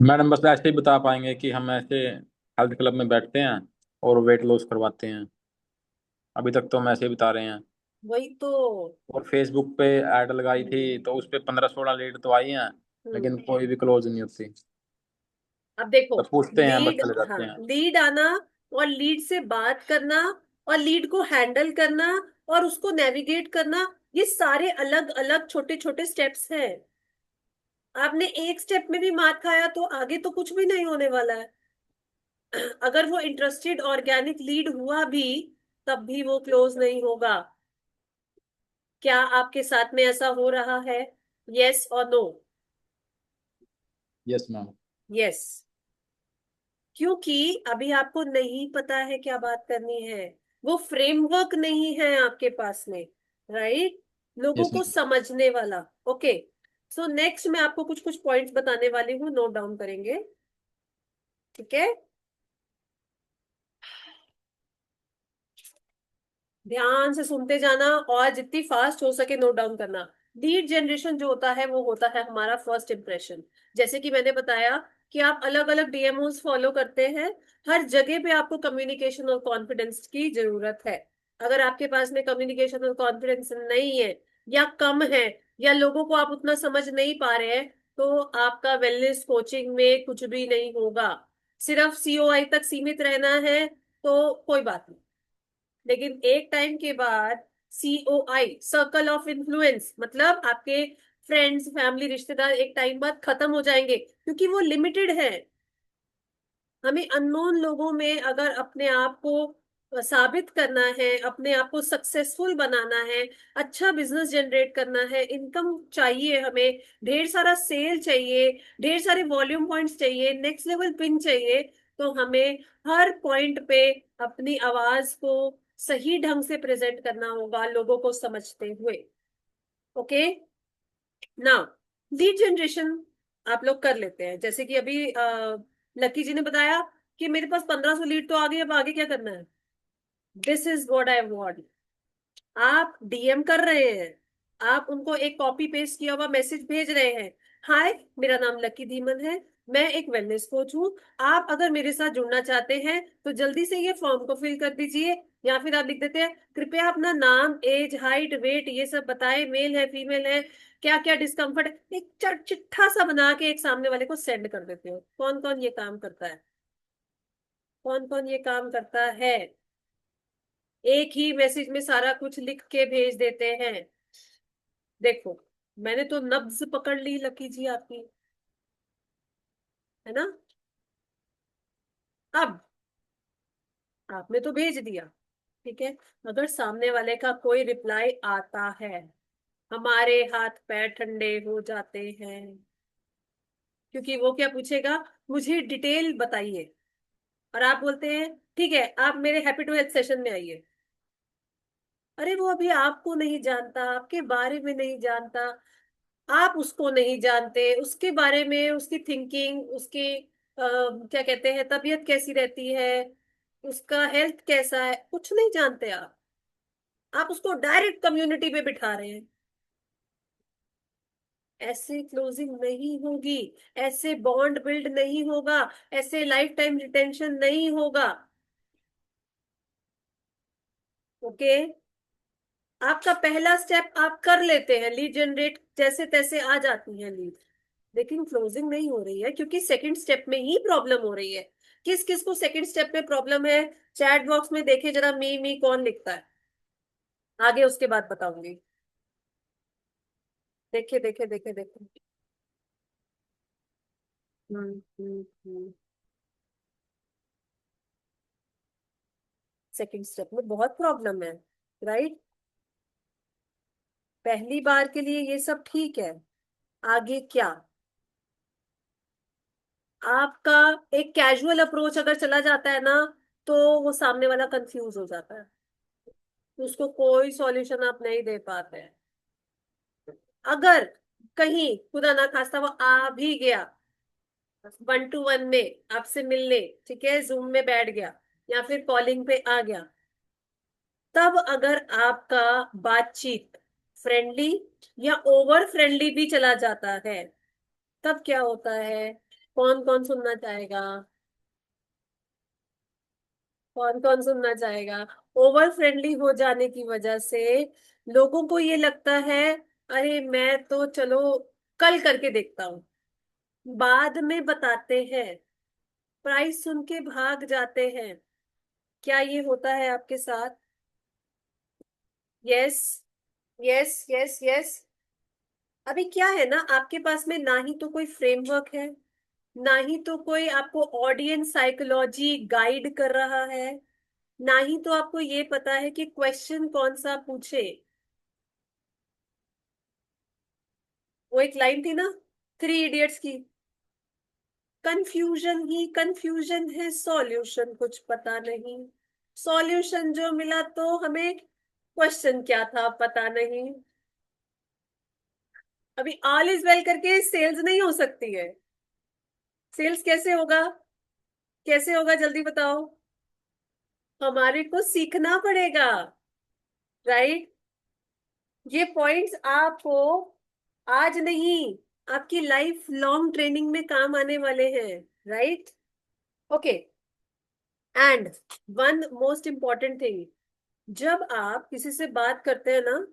मैडम बस ऐसे ही बता पाएंगे कि हम ऐसे हेल्थ क्लब में बैठते हैं और वेट लॉस करवाते हैं। अभी तक तो हम ऐसे ही बता रहे हैं। वही तो। और फेसबुक पे ऐड लगाई थी तो उस पे 15-16 लीड तो आई हैं, हम्म। लेकिन कोई भी क्लोज नहीं होती। अब देखो, तो पूछते हैं बस लीड, चले हाँ, जाते हैं। लीड आना और लीड से बात करना और लीड को हैंडल करना और उसको नेविगेट करना, ये सारे अलग अलग छोटे छोटे स्टेप्स हैं। आपने एक स्टेप में भी मार खाया तो आगे तो कुछ भी नहीं होने वाला है। अगर वो इंटरेस्टेड ऑर्गेनिक लीड हुआ भी, तब भी वो क्लोज नहीं होगा। क्या आपके साथ में ऐसा हो रहा है? यस और नो? Yes ma'am. यस। क्योंकि अभी आपको नहीं पता है क्या बात करनी है, वो फ्रेमवर्क नहीं है आपके पास में, राइट? लोगों यस को मैम। समझने वाला। ओके, सो नेक्स्ट मैं आपको कुछ कुछ पॉइंट्स बताने वाली हूँ, नोट डाउन करेंगे, ठीक है? ध्यान से सुनते जाना और जितनी फास्ट हो सके नोट डाउन करना। लीड जनरेशन जो होता है वो होता है हमारा फर्स्ट इंप्रेशन। जैसे कि मैंने बताया कि आप अलग अलग डीएमओस फॉलो करते हैं, हर जगह पे आपको कम्युनिकेशन और कॉन्फिडेंस की जरूरत है। अगर आपके पास में कम्युनिकेशन और कॉन्फिडेंस नहीं है या कम है या लोगों को आप उतना समझ नहीं पा रहे हैं, तो आपका वेलनेस कोचिंग में कुछ भी नहीं होगा। सिर्फ सीओआई तक सीमित रहना है तो कोई बात नहीं, लेकिन एक टाइम के बाद सीओआई, सर्कल ऑफ इन्फ्लुएंस, मतलब आपके फ्रेंड्स, फैमिली, रिश्तेदार एक टाइम बाद खत्म हो जाएंगे क्योंकि वो लिमिटेड है। हमें अननोन लोगों में अगर अपने आप को साबित करना है, अपने आप को सक्सेसफुल बनाना है, अच्छा बिजनेस जनरेट करना है, इनकम चाहिए, हमें ढेर सारा सेल चाहिए, ढेर सारे वॉल्यूम पॉइंट्स चाहिए, नेक्स्ट लेवल पिन चाहिए, तो हमें हर पॉइंट पे अपनी आवाज को सही ढंग से प्रेजेंट करना होगा लोगों को समझते हुए। ओके, ना लीड जनरेशन आप लोग कर लेते हैं, जैसे कि अभी लकी जी ने बताया कि मेरे पास 1500 लीड तो आ गई, अब आगे क्या करना है? This is what I want. आप डीएम कर रहे हैं, आप उनको एक कॉपी पेस्ट किया हुआ मैसेज भेज रहे हैं, हाय मेरा नाम लकी धीमन है, मैं एक वेलनेस कोच हूँ, आप अगर मेरे साथ जुड़ना चाहते हैं तो जल्दी से ये फॉर्म को फिल कर दीजिए। या फिर आप लिख देते हैं कृपया अपना नाम, एज, हाइट, वेट ये सब बताएं, मेल है फीमेल है, क्या क्या डिस्कम्फर्ट, एक चिट्ठा सा बना के एक सामने वाले को सेंड कर देते हो। कौन कौन ये काम करता है? कौन कौन ये काम करता है? एक ही मैसेज में सारा कुछ लिख के भेज देते हैं। देखो, मैंने तो नब्ज पकड़ ली लकी जी आपकी, है ना? अब आपने तो भेज दिया, ठीक है, अगर सामने वाले का कोई रिप्लाई आता है, हमारे हाथ पैर ठंडे हो जाते हैं, क्योंकि वो क्या पूछेगा, मुझे डिटेल बताइए। और आप बोलते हैं ठीक है, आप मेरे हैप्पी टू हेल्थ सेशन में आइए। अरे वो अभी आपको नहीं जानता, आपके बारे में नहीं जानता, आप उसको नहीं जानते, उसके बारे में, उसकी थिंकिंग, उसकी क्या कहते हैं, तबीयत कैसी रहती है, उसका हेल्थ कैसा है, कुछ नहीं जानते आप उसको डायरेक्ट कम्युनिटी पे बिठा रहे हैं। ऐसे क्लोजिंग नहीं होगी, ऐसे बॉन्ड बिल्ड नहीं होगा, ऐसे लाइफ टाइम रिटेंशन नहीं होगा। ओके, आपका पहला स्टेप आप कर लेते हैं, लीड जनरेट जैसे तैसे आ जाती है लीड, लेकिन क्लोजिंग नहीं हो रही है क्योंकि सेकंड स्टेप में ही प्रॉब्लम हो रही है। किस किस को सेकंड स्टेप में प्रॉब्लम है? चैट बॉक्स में देखे जरा, मी कौन लिखता है? आगे उसके बाद बताऊंगी। देखे देखे देखे देखे। हम्म। सेकंड स्टेप में बहुत प्रॉब्लम है, राइट? पहली बार के लिए ये सब ठीक है, आगे क्या? आपका एक कैजुअल अप्रोच अगर चला जाता है ना, तो वो सामने वाला कंफ्यूज हो जाता है, उसको कोई सॉल्यूशन आप नहीं दे पाते हैं। अगर कहीं खुदा ना खास्ता वो आ भी गया 1 to 1 में आपसे मिलने, ठीक है, जूम में बैठ गया या फिर कॉलिंग पे आ गया, तब अगर आपका बातचीत फ्रेंडली या ओवर फ्रेंडली भी चला जाता है, तब क्या होता है? कौन कौन सुनना चाहेगा? कौन कौन सुनना चाहेगा? ओवर फ्रेंडली हो जाने की वजह से लोगों को ये लगता है, अरे मैं तो चलो कल करके देखता हूँ, बाद में बताते हैं, प्राइस सुन के भाग जाते हैं। क्या ये होता है आपके साथ? Yes, yes, yes, yes. अभी क्या है ना, आपके पास में ना ही तो कोई फ्रेमवर्क है, ना ही तो कोई आपको ऑडियंस साइकोलॉजी गाइड कर रहा है, ना ही तो आपको ये पता है कि क्वेश्चन कौन सा पूछे। वो एक लाइन थी ना, थ्री इडियट्स की, कंफ्यूजन ही कंफ्यूजन है, सॉल्यूशन कुछ पता नहीं। सॉल्यूशन जो मिला तो हमें क्वेश्चन क्या था पता नहीं। अभी ऑल इज वेल करके सेल्स नहीं हो सकती है। सेल्स कैसे होगा? कैसे होगा जल्दी बताओ। हमारे को सीखना पड़ेगा, राइट? ये पॉइंट्स आपको आज नहीं, आपकी लाइफ लॉन्ग ट्रेनिंग में काम आने वाले हैं, right? Okay. And one most important thing, जब आप किसी से बात करते हैं ना,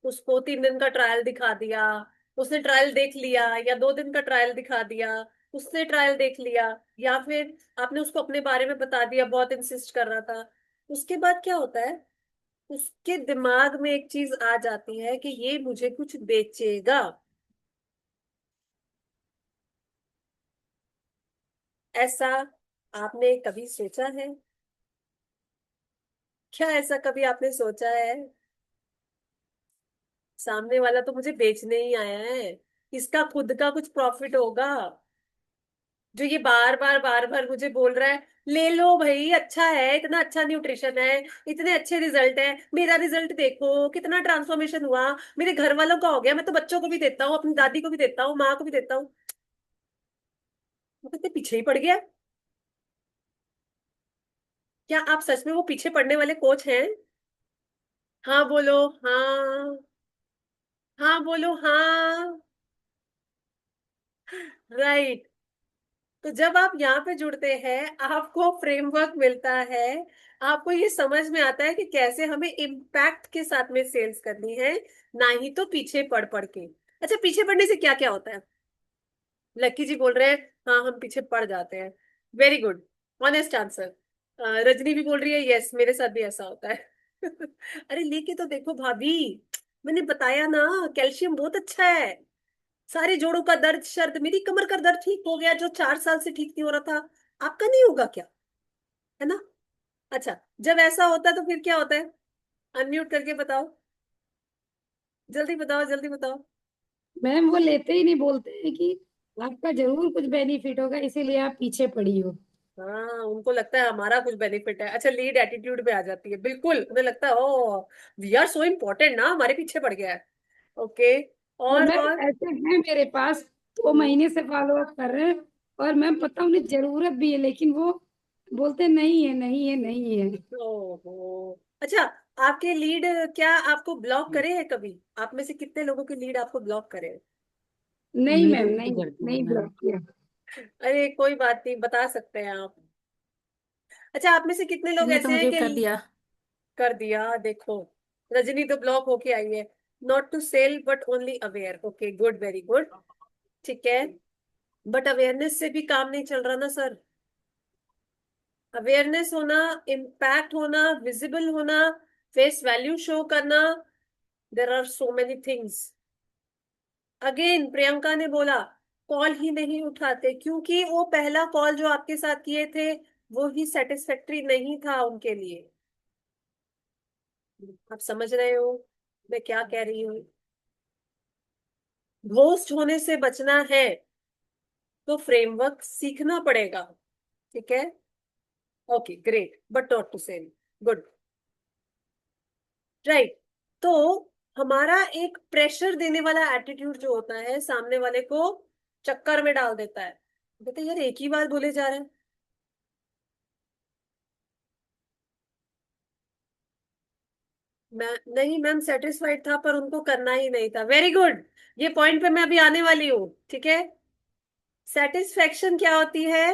उसको 3 दिन का ट्रायल दिखा दिया, उसने ट्रायल देख लिया, या 2 दिन का ट्रायल दिखा दिया, उसने ट्रायल देख लिया, या फिर आपने उसको अपने बारे में बता दिया, बहुत इंसिस्ट कर रहा था, उसके बाद क्या होता है? उसके दिमाग में एक चीज आ जाती है कि ये मुझे कुछ बेचेगा। ऐसा आपने कभी सोचा है? क्या ऐसा कभी आपने सोचा है? सामने वाला तो मुझे बेचने ही आया है, इसका खुद का कुछ प्रॉफिट होगा, जो ये बार बार मुझे बोल रहा है, ले लो भाई, अच्छा है, इतना अच्छा न्यूट्रिशन है, इतने अच्छे रिजल्ट है, मेरा रिजल्ट देखो कितना ट्रांसफॉर्मेशन हुआ, मेरे घर वालों का हो गया, मैं तो बच्चों को भी देता हूँ, अपनी दादी को भी देता हूँ, माँ को भी देता हूँ। वो कितने पीछे ही पड़ गया। क्या आप सच में वो पीछे पड़ने वाले कोच हैं? हाँ बोलो, हाँ। हाँ बोलो, हाँ। राइट। तो जब आप यहाँ पे जुड़ते हैं, आपको फ्रेमवर्क मिलता है, आपको ये समझ में आता है कि कैसे हमें इम्पैक्ट के साथ में सेल्स करनी है, ना ही तो पीछे पड़ पड़ के। अच्छा, पीछे पड़ने से क्या क्या होता है? लक्की जी बोल रहे हैं, हाँ हम पीछे पड़ जाते हैं। Very good, honest answer. Rajni भी बोल रही है, यस मेरे साथ भी ऐसा होता है। अरे लेके तो देखो भाभी, मैंने बताया ना, कैल्शियम बहुत अच्छा है, सारे जोड़ों का दर्द शर्द, मेरी कमर का दर्द ठीक हो गया जो 4 साल से ठीक नहीं हो रहा था, आपका नहीं होगा क्या? है ना? अच्छा, जब ऐसा होता है तो फिर क्या होता है? अनम्यूट करके बताओ, जल्दी बताओ, जल्दी बताओ। मैम वो लेते ही नहीं, बोलते हैं कि आपका जरूर कुछ बेनिफिट होगा इसीलिए आप पीछे पड़ी हो। हाँ, उनको लगता है हमारा कुछ बेनिफिट है। अच्छा, लीड एटीट्यूड में आ जाती है, बिल्कुल उन्हें लगता है oh we are so important ना, हमारे पीछे पड़ गया है। ओके। और मैम और ऐसे हैं मेरे पास, 2 महीने से फॉलो अप कर रहे हैं, और मैम पता उन्हें जरूरत भी है, लेकिन वो बोलते नहीं है, नहीं है, नहीं है। ओहो, अच्छा, आपके लीड क्या आपको ब्लॉक करे है कभी? आप में से कितने लोगों के लीड आपको ब्लॉक करे हैं? नहीं मेरे मैम, भी नहीं, करते हैं नहीं मैम। ब्लॉक किया। अरे कोई बात नहीं, बता सकते हैं आप। अच्छा, आप में से कितने लोग ने तो ऐसे हैं मुझे कि कर दिया। कर दिया? देखो, रजनी तो ब्लॉक होके आई है। Not to sell but only aware, okay good, very good, ठीक है। बट अवेयरनेस से भी काम नहीं चल रहा ना सर। अवेयरनेस होना, इम्पैक्ट होना, विजिबल होना, फेस वैल्यू शो करना, there are so many things. Again Priyanka ने बोला कॉल ही नहीं उठाते क्योंकि वो पहला कॉल जो आपके साथ किए थे वो ही सेटिस्फैक्ट्री नहीं था उनके लिए। आप समझ रहे हो मैं क्या कह रही हूँ? घोस्ट होने से बचना है तो फ्रेमवर्क सीखना पड़ेगा, ठीक है। Okay great, but not to sell, good, right. तो हमारा एक प्रेशर देने वाला एटीट्यूड जो होता है सामने वाले को चक्कर में डाल देता है, कहते यार एक ही बार बोले जा रहे हैं। मैं नहीं मैम, सेटिस्फाइड था पर उनको करना ही नहीं था, वेरी गुड। ये पॉइंट पे मैं अभी आने वाली हूँ, ठीक है। सेटिस्फेक्शन क्या होती है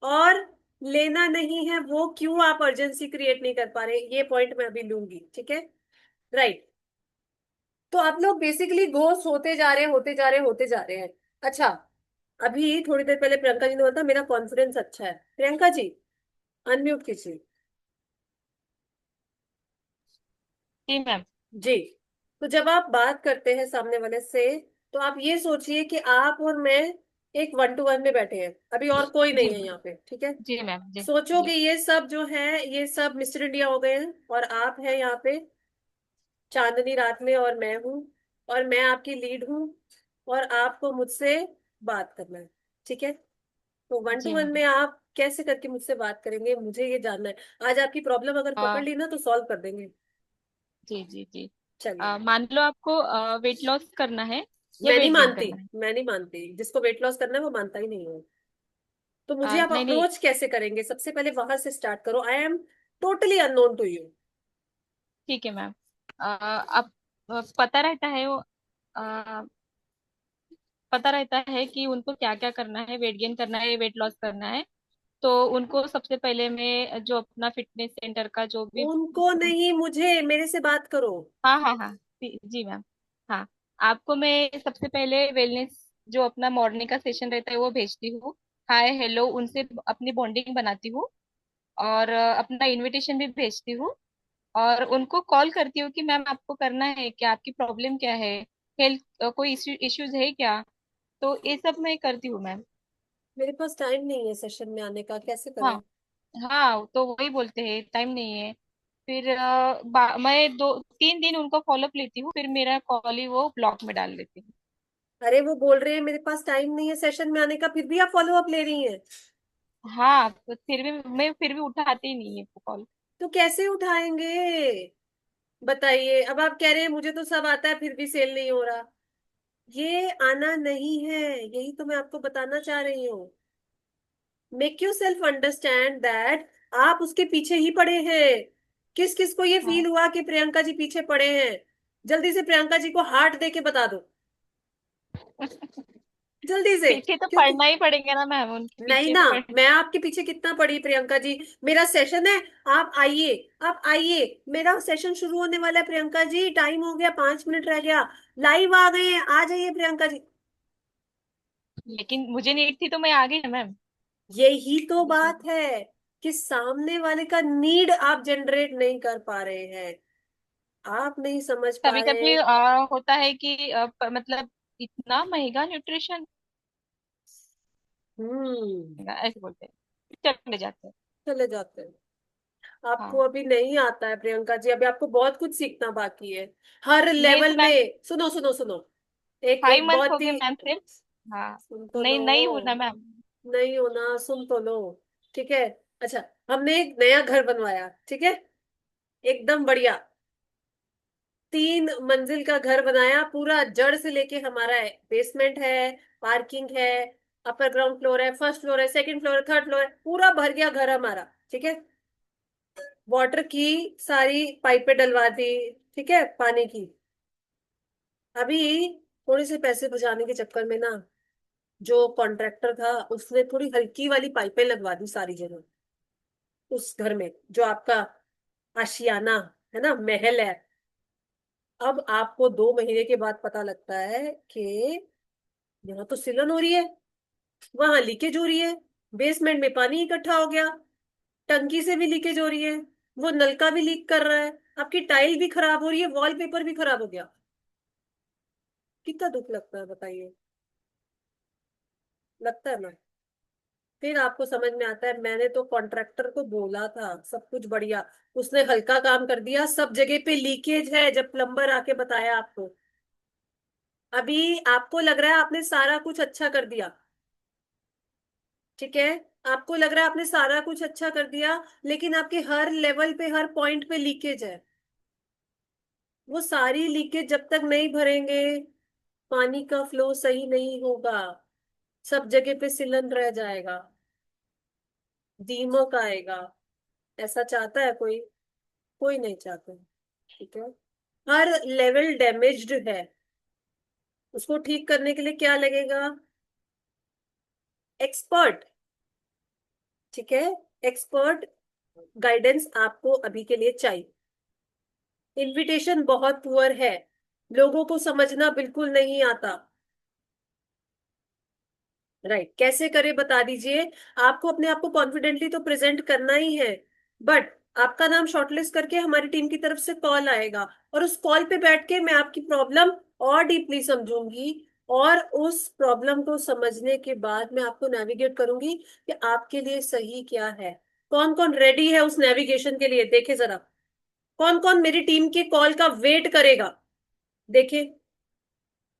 और लेना नहीं है, वो क्यों आप अर्जेंसी क्रिएट नहीं कर पा रहे, ये पॉइंट मैं अभी लूंगी, ठीक है, राइट। तो आप लोग बेसिकली घोस्ट होते जा रहे हैं, होते जा रहे हैं, होते जा रहे हैं। अच्छा, अभी थोड़ी देर पहले प्रियंका जी ने बोला था मेरा कॉन्फिडेंस अच्छा है। प्रियंका जी अनम्यूट कीजिए। जी मैम। जी। तो जब आप बात करते हैं सामने वाले से तो आप ये सोचिए कि आप और मैं एक 1 to 1 में बैठे हैं, अभी और कोई जी नहीं है यहाँ पे, ठीक है। जी मैम। जी सोचो कि जी ये सब जो है ये सब मिस्टर इंडिया हो गए हैं और आप हैं यहाँ पे चांदनी रात में और मैं हूँ और मैं आपकी लीड हूँ और आपको मुझसे बात करना है, ठीक है। तो वन टू जी वन मैम। में आप कैसे करके मुझसे बात करेंगे, मुझे ये जानना है। आज आपकी प्रॉब्लम अगर पकड़ ली ना तो सॉल्व कर देंगे। जी जी जी। चलिए। मान लो आपको वेट लॉस करना है या मैं नहीं वेट गेन मानती, करना है। मैं नहीं मानती, जिसको वेट लॉस करना है वो मानता ही नहीं है। तो मुझे आप नहीं नहीं। अप्रोच कैसे करेंगे, सबसे पहले वहां से स्टार्ट करो। I am totally unknown to you. ठीक है मैम। अब पता रहता है वो पता रहता है कि उनको क्या क्या करना है, वेट गेन करना है, वेट लॉस करना है। तो उनको सबसे पहले मैं जो अपना फिटनेस सेंटर का जो भी। उनको नहीं, मुझे, मेरे से बात करो। हाँ हाँ हाँ। जी मैम। हाँ। आपको मैं सबसे पहले वेलनेस जो अपना मॉर्निंग का सेशन रहता है वो भेजती हूँ। हाय हेलो उनसे अपनी बॉन्डिंग बनाती हूँ। और अपना इनविटेशन भी भेजती हूँ। और उनको कॉल करती हूँ कि मैम आपको करना है क्या, आपकी प्रॉब्लम क्या है, हेल्थ कोई इश्यूज है क्या। तो ये सब मैं करती हूँ मैम। मेरे पास टाइम नहीं है सेशन में आने का, कैसे हाँ करूं? हाँ, तो वही बोलते हैं टाइम नहीं है। फिर मैं 2 3 दिन उनका फॉलोअप लेती हूँ, फिर मेरा कॉल ही वो ब्लॉक में डाल देती हूँ। अरे वो बोल रहे हैं मेरे पास टाइम नहीं है सेशन में आने का, फिर भी आप फॉलो अप ले रही हैं। हाँ, तो फिर भी उठाती ही नहीं है कॉल। तो कैसे उठाएंगे बताइए। अब आप कह रहे हैं मुझे तो सब आता है फिर भी सेल नहीं हो रहा, ये आना नहीं है, यही तो मैं आपको बताना चाह रही हूँ। Make you self understand that आप उसके पीछे ही पड़े हैं। किस किस को ये हाँ। फील हुआ कि प्रियंका जी पीछे पड़े हैं? जल्दी से प्रियंका जी को हार्ट दे के बता दो, जल्दी से। पीछे तो क्योंकि पढ़ना ही पड़ेंगे ना मैम, उनके नहीं पीछे ना, तो पढ़। मैं आपके पीछे कितना पड़ी प्रियंका जी, मेरा सेशन है, आप आइए, आप आइए, मेरा सेशन शुरू होने वाला है प्रियंका जी, टाइम हो गया, 5 मिनट रह गया, लाइव आ गए हैं, आ जाइए प्रियंका जी। लेकिन मुझे नीड थी तो मैं आ गई ना मैम। यही तो बात है कि सामने वाले का नीड आप जनरेट नहीं कर पा रहे हैं, आप नहीं समझ पा कभी रहे। कभी होता है कि मतलब इतना महंगा न्यूट्रिशन हम्म। ऐसे बोलते हैं, चले जाते हैं। चले जाते हैं। आपको हाँ। अभी नहीं आता है प्रियंका जी, अभी आपको बहुत कुछ सीखना बाकी है, हर नहीं लेवल मैम, में। सुनो सुनो सुनो, एक 5 मंथ हो बहुत गए ही, मैम सिर्फ। हाँ। सुन तो लो, नहीं नहीं हूँ ना मैम। नहीं हो ना, सुन तो लो, ठीक है। अच्छा, हमने एक नया घर बनवाया, ठीक है, एकदम बढ़िया, 3 मंजिल का घर बनाया, पूरा जड़ से लेके हमारा है, बेसमेंट है, पार्किंग है, अपर ग्राउंड फ्लोर है, फर्स्ट फ्लोर है, सेकंड फ्लोर है, थर्ड फ्लोर है, पूरा भर गया घर हमारा, ठीक है। वाटर की सारी पाइपें डलवा दी, ठीक है, पानी की। अभी थोड़े से पैसे बचाने के चक्कर में ना जो कॉन्ट्रैक्टर था उसने थोड़ी हल्की वाली पाइपें लगवा दी सारी जगह, उस घर में जो आपका आशियाना है ना, महल है, अब आपको 2 महीने के बाद पता लगता है कि यहाँ तो सिलन हो रही है, वहां लीकेज हो रही है, बेसमेंट में पानी इकट्ठा हो गया, टंकी से भी लीकेज हो रही है, वो नलका भी लीक कर रहा है, आपकी टाइल भी खराब हो रही है, वॉलपेपर भी खराब हो गया। कितना दुख लगता है बताइए। लगता है ना। फिर आपको समझ में आता है, मैंने तो कॉन्ट्रैक्टर को बोला था सब कुछ बढ़िया, उसने हल्का काम कर दिया, सब जगह पे लीकेज है जब प्लम्बर आके बताया आपको। अभी आपको लग रहा है आपने सारा कुछ अच्छा कर दिया, ठीक है, आपको लग रहा है आपने सारा कुछ अच्छा कर दिया, लेकिन आपके हर लेवल पे हर पॉइंट पे लीकेज है। वो सारी लीकेज जब तक नहीं भरेंगे, पानी का फ्लो सही नहीं होगा, सब जगह पे सीलन रह जाएगा, दीमक आएगा। ऐसा चाहता है कोई? कोई नहीं चाहता। ठीक है, हर लेवल डैमेज्ड है, उसको ठीक करने के लिए क्या लगेगा? एक्सपर्ट। ठीक है, एक्सपर्ट गाइडेंस आपको अभी के लिए चाहिए। इनविटेशन बहुत पुअर है, लोगों को समझना बिल्कुल नहीं आता। राइट, कैसे करे बता दीजिए। आपको अपने आप को कॉन्फिडेंटली तो प्रेजेंट करना ही है, बट आपका नाम शॉर्टलिस्ट करके हमारी टीम की तरफ से कॉल आएगा, और उस कॉल पे बैठ के मैं आपकी प्रॉब्लम और डीपली समझूंगी, और उस प्रॉब्लम को समझने के बाद मैं आपको नेविगेट करूंगी कि आपके लिए सही क्या है। कौन कौन रेडी है उस नेविगेशन के लिए? देखे जरा, कौन कौन मेरी टीम के कॉल का वेट करेगा? देखे।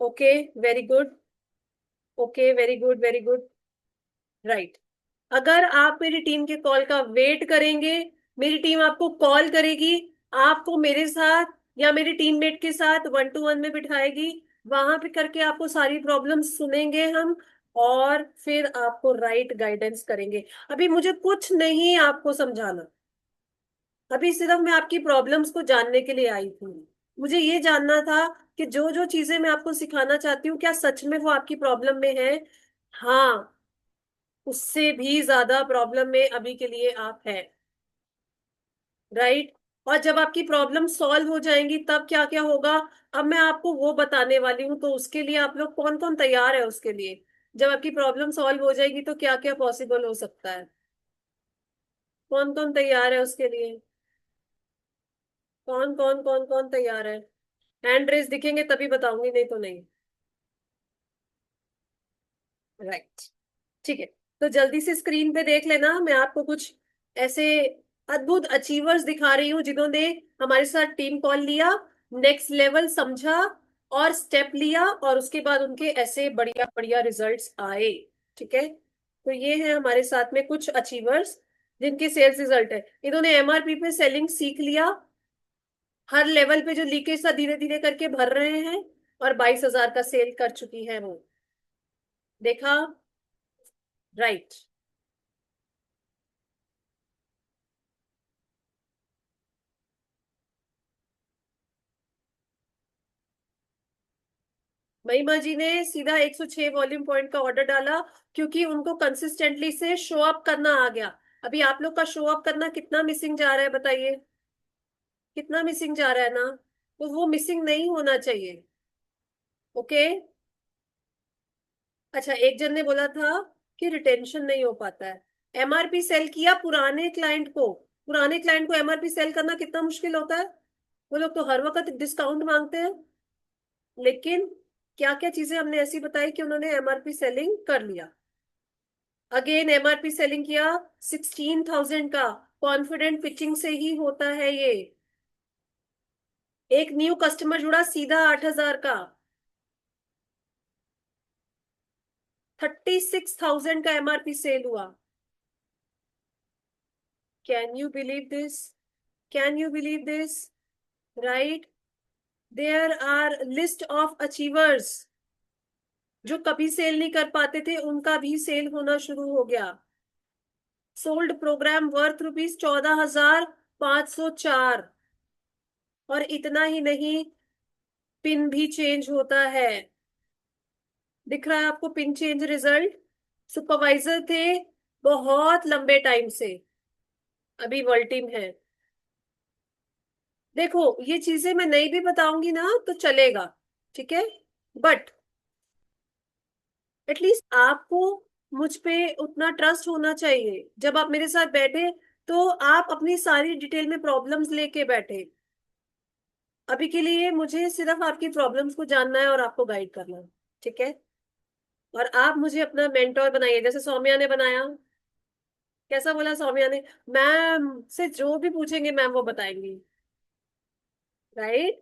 Okay, very good. Okay, very good, very good. Right, अगर आप मेरी टीम के कॉल का वेट करेंगे, मेरी टीम आपको कॉल करेगी, आपको मेरे साथ या मेरी टीममेट के साथ 1 to 1 में बिठाएगी, वहां पे करके आपको सारी प्रॉब्लम सुनेंगे हम, और फिर आपको राइट गाइडेंस करेंगे। अभी मुझे कुछ नहीं आपको समझाना, अभी सिर्फ मैं आपकी प्रॉब्लम्स को जानने के लिए आई थी। मुझे ये जानना था कि जो जो चीजें मैं आपको सिखाना चाहती हूँ, क्या सच में वो आपकी प्रॉब्लम में है? हाँ, उससे भी ज्यादा प्रॉब्लम में अभी के लिए आप हैं। राइट, और जब आपकी प्रॉब्लम सॉल्व हो जाएंगी तब क्या क्या होगा, अब मैं आपको वो बताने वाली हूँ। तो उसके लिए आप लोग कौन कौन तैयार है उसके लिए? जब आपकी प्रॉब्लम सॉल्व हो जाएगी तो क्या क्या पॉसिबल हो सकता है? कौन कौन तैयार है उसके लिए? कौन कौन कौन कौन तैयार है? हैंड रेस दिखेंगे तभी बताऊंगी, नहीं तो नहीं। राइट, ठीक है, तो जल्दी से स्क्रीन पे देख लेना, मैं आपको कुछ ऐसे अद्भुत अचीवर्स दिखा रही हूँ जिन्होंने हमारे साथ टीम कॉल लिया, नेक्स्ट लेवल समझा और स्टेप लिया, और उसके बाद उनके ऐसे बढ़िया बढ़िया रिजल्ट्स आए। ठीक है, तो ये है हमारे साथ में कुछ अचीवर्स जिनके सेल्स रिजल्ट है। इन्होंने एमआरपी पे सेलिंग सीख लिया, हर लेवल पे जो लीकेज था धीरे धीरे करके भर रहे हैं, और 22,000 का सेल कर चुकी है वो। देखा? राइट, महिमा जी ने सीधा 106 वॉल्यूम पॉइंट का ऑर्डर डाला, क्योंकि उनको कंसिस्टेंटली से शो अप करना आ गया। अभी आप लोग का शो अप करना कितना मिसिंग जा रहा है बताइए? कितना मिसिंग जा रहा है ना? तो वो मिसिंग नहीं होना चाहिए। ओके। अच्छा, एक जन ने बोला था कि रिटेंशन नहीं हो पाता है। एमआरपी सेल किया पुराने क्लाइंट को एमआरपी सेल करना कितना मुश्किल होता है। वो लोग तो हर वक्त डिस्काउंट मांगते हैं, लेकिन क्या क्या चीजें हमने ऐसी बताई कि उन्होंने एमआरपी सेलिंग कर लिया। अगेन एमआरपी सेलिंग किया 16,000 का, कॉन्फिडेंट पिचिंग से ही होता है ये। एक न्यू कस्टमर जुड़ा सीधा 8,000 का, 36,000 का एमआरपी सेल हुआ। Can you believe this? Can you believe this? Right, there are list of achievers जो कभी सेल नहीं कर पाते थे, उनका भी सेल होना शुरू हो गया। Sold program worth ₹14,504। और इतना ही नहीं, पिन भी चेंज होता है। दिख रहा है आपको पिन चेंज रिजल्ट? सुपरवाइजर थे बहुत लंबे टाइम से, अभी वर्ल्ड टीम है। देखो ये चीजें मैं नहीं भी बताऊंगी ना तो चलेगा, ठीक है, बट एटलीस्ट आपको मुझ पे उतना ट्रस्ट होना चाहिए। जब आप मेरे साथ बैठे तो आप अपनी सारी डिटेल में प्रॉब्लम्स लेके बैठे। अभी के लिए मुझे सिर्फ आपकी प्रॉब्लम्स को जानना है और आपको गाइड करना है, ठीक है। और आप मुझे अपना मेंटोर बनाइए, जैसे सौम्या ने बनाया। कैसा बोला सौम्या ने? मैम से जो भी पूछेंगे मैम वो बताएंगी, right.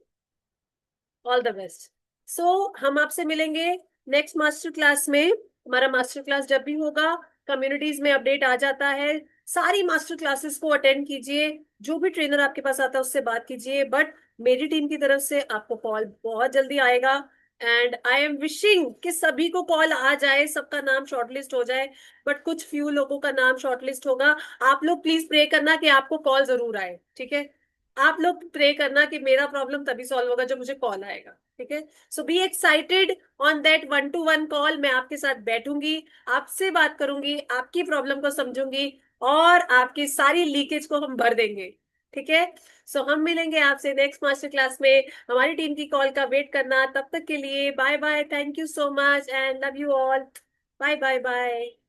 All the best. So हम आपसे मिलेंगे नेक्स्ट मास्टर क्लास में। हमारा मास्टर क्लास जब भी होगा, कम्युनिटीज में अपडेट आ जाता है, सारी मास्टर क्लासेस को अटेंड कीजिए। जो भी ट्रेनर आपके पास आता है उससे बात कीजिए, बट मेरी टीम की तरफ से आपको कॉल बहुत जल्दी आएगा। एंड आई एम विशिंग कि सभी को कॉल आ जाए, सबका नाम शॉर्टलिस्ट हो जाए, बट कुछ फ्यू लोगों का नाम शॉर्टलिस्ट होगा। आप लोग प्लीज प्रे करना कि आपको कॉल जरूर आए, ठीक है। आप लोग प्रे करना कि मेरा प्रॉब्लम तभी सॉल्व होगा जब मुझे कॉल आएगा, ठीक है। So be excited on that 1-to-1 call. मैं आपके साथ बैठूंगी, आपसे बात करूंगी, आपकी प्रॉब्लम को समझूंगी और आपकी सारी लीकेज को हम भर देंगे, ठीक है। सो हम मिलेंगे आपसे नेक्स्ट मास्टर क्लास में। हमारी टीम की कॉल का वेट करना। तब तक के लिए bye bye, thank you so much and love you all. Bye bye bye.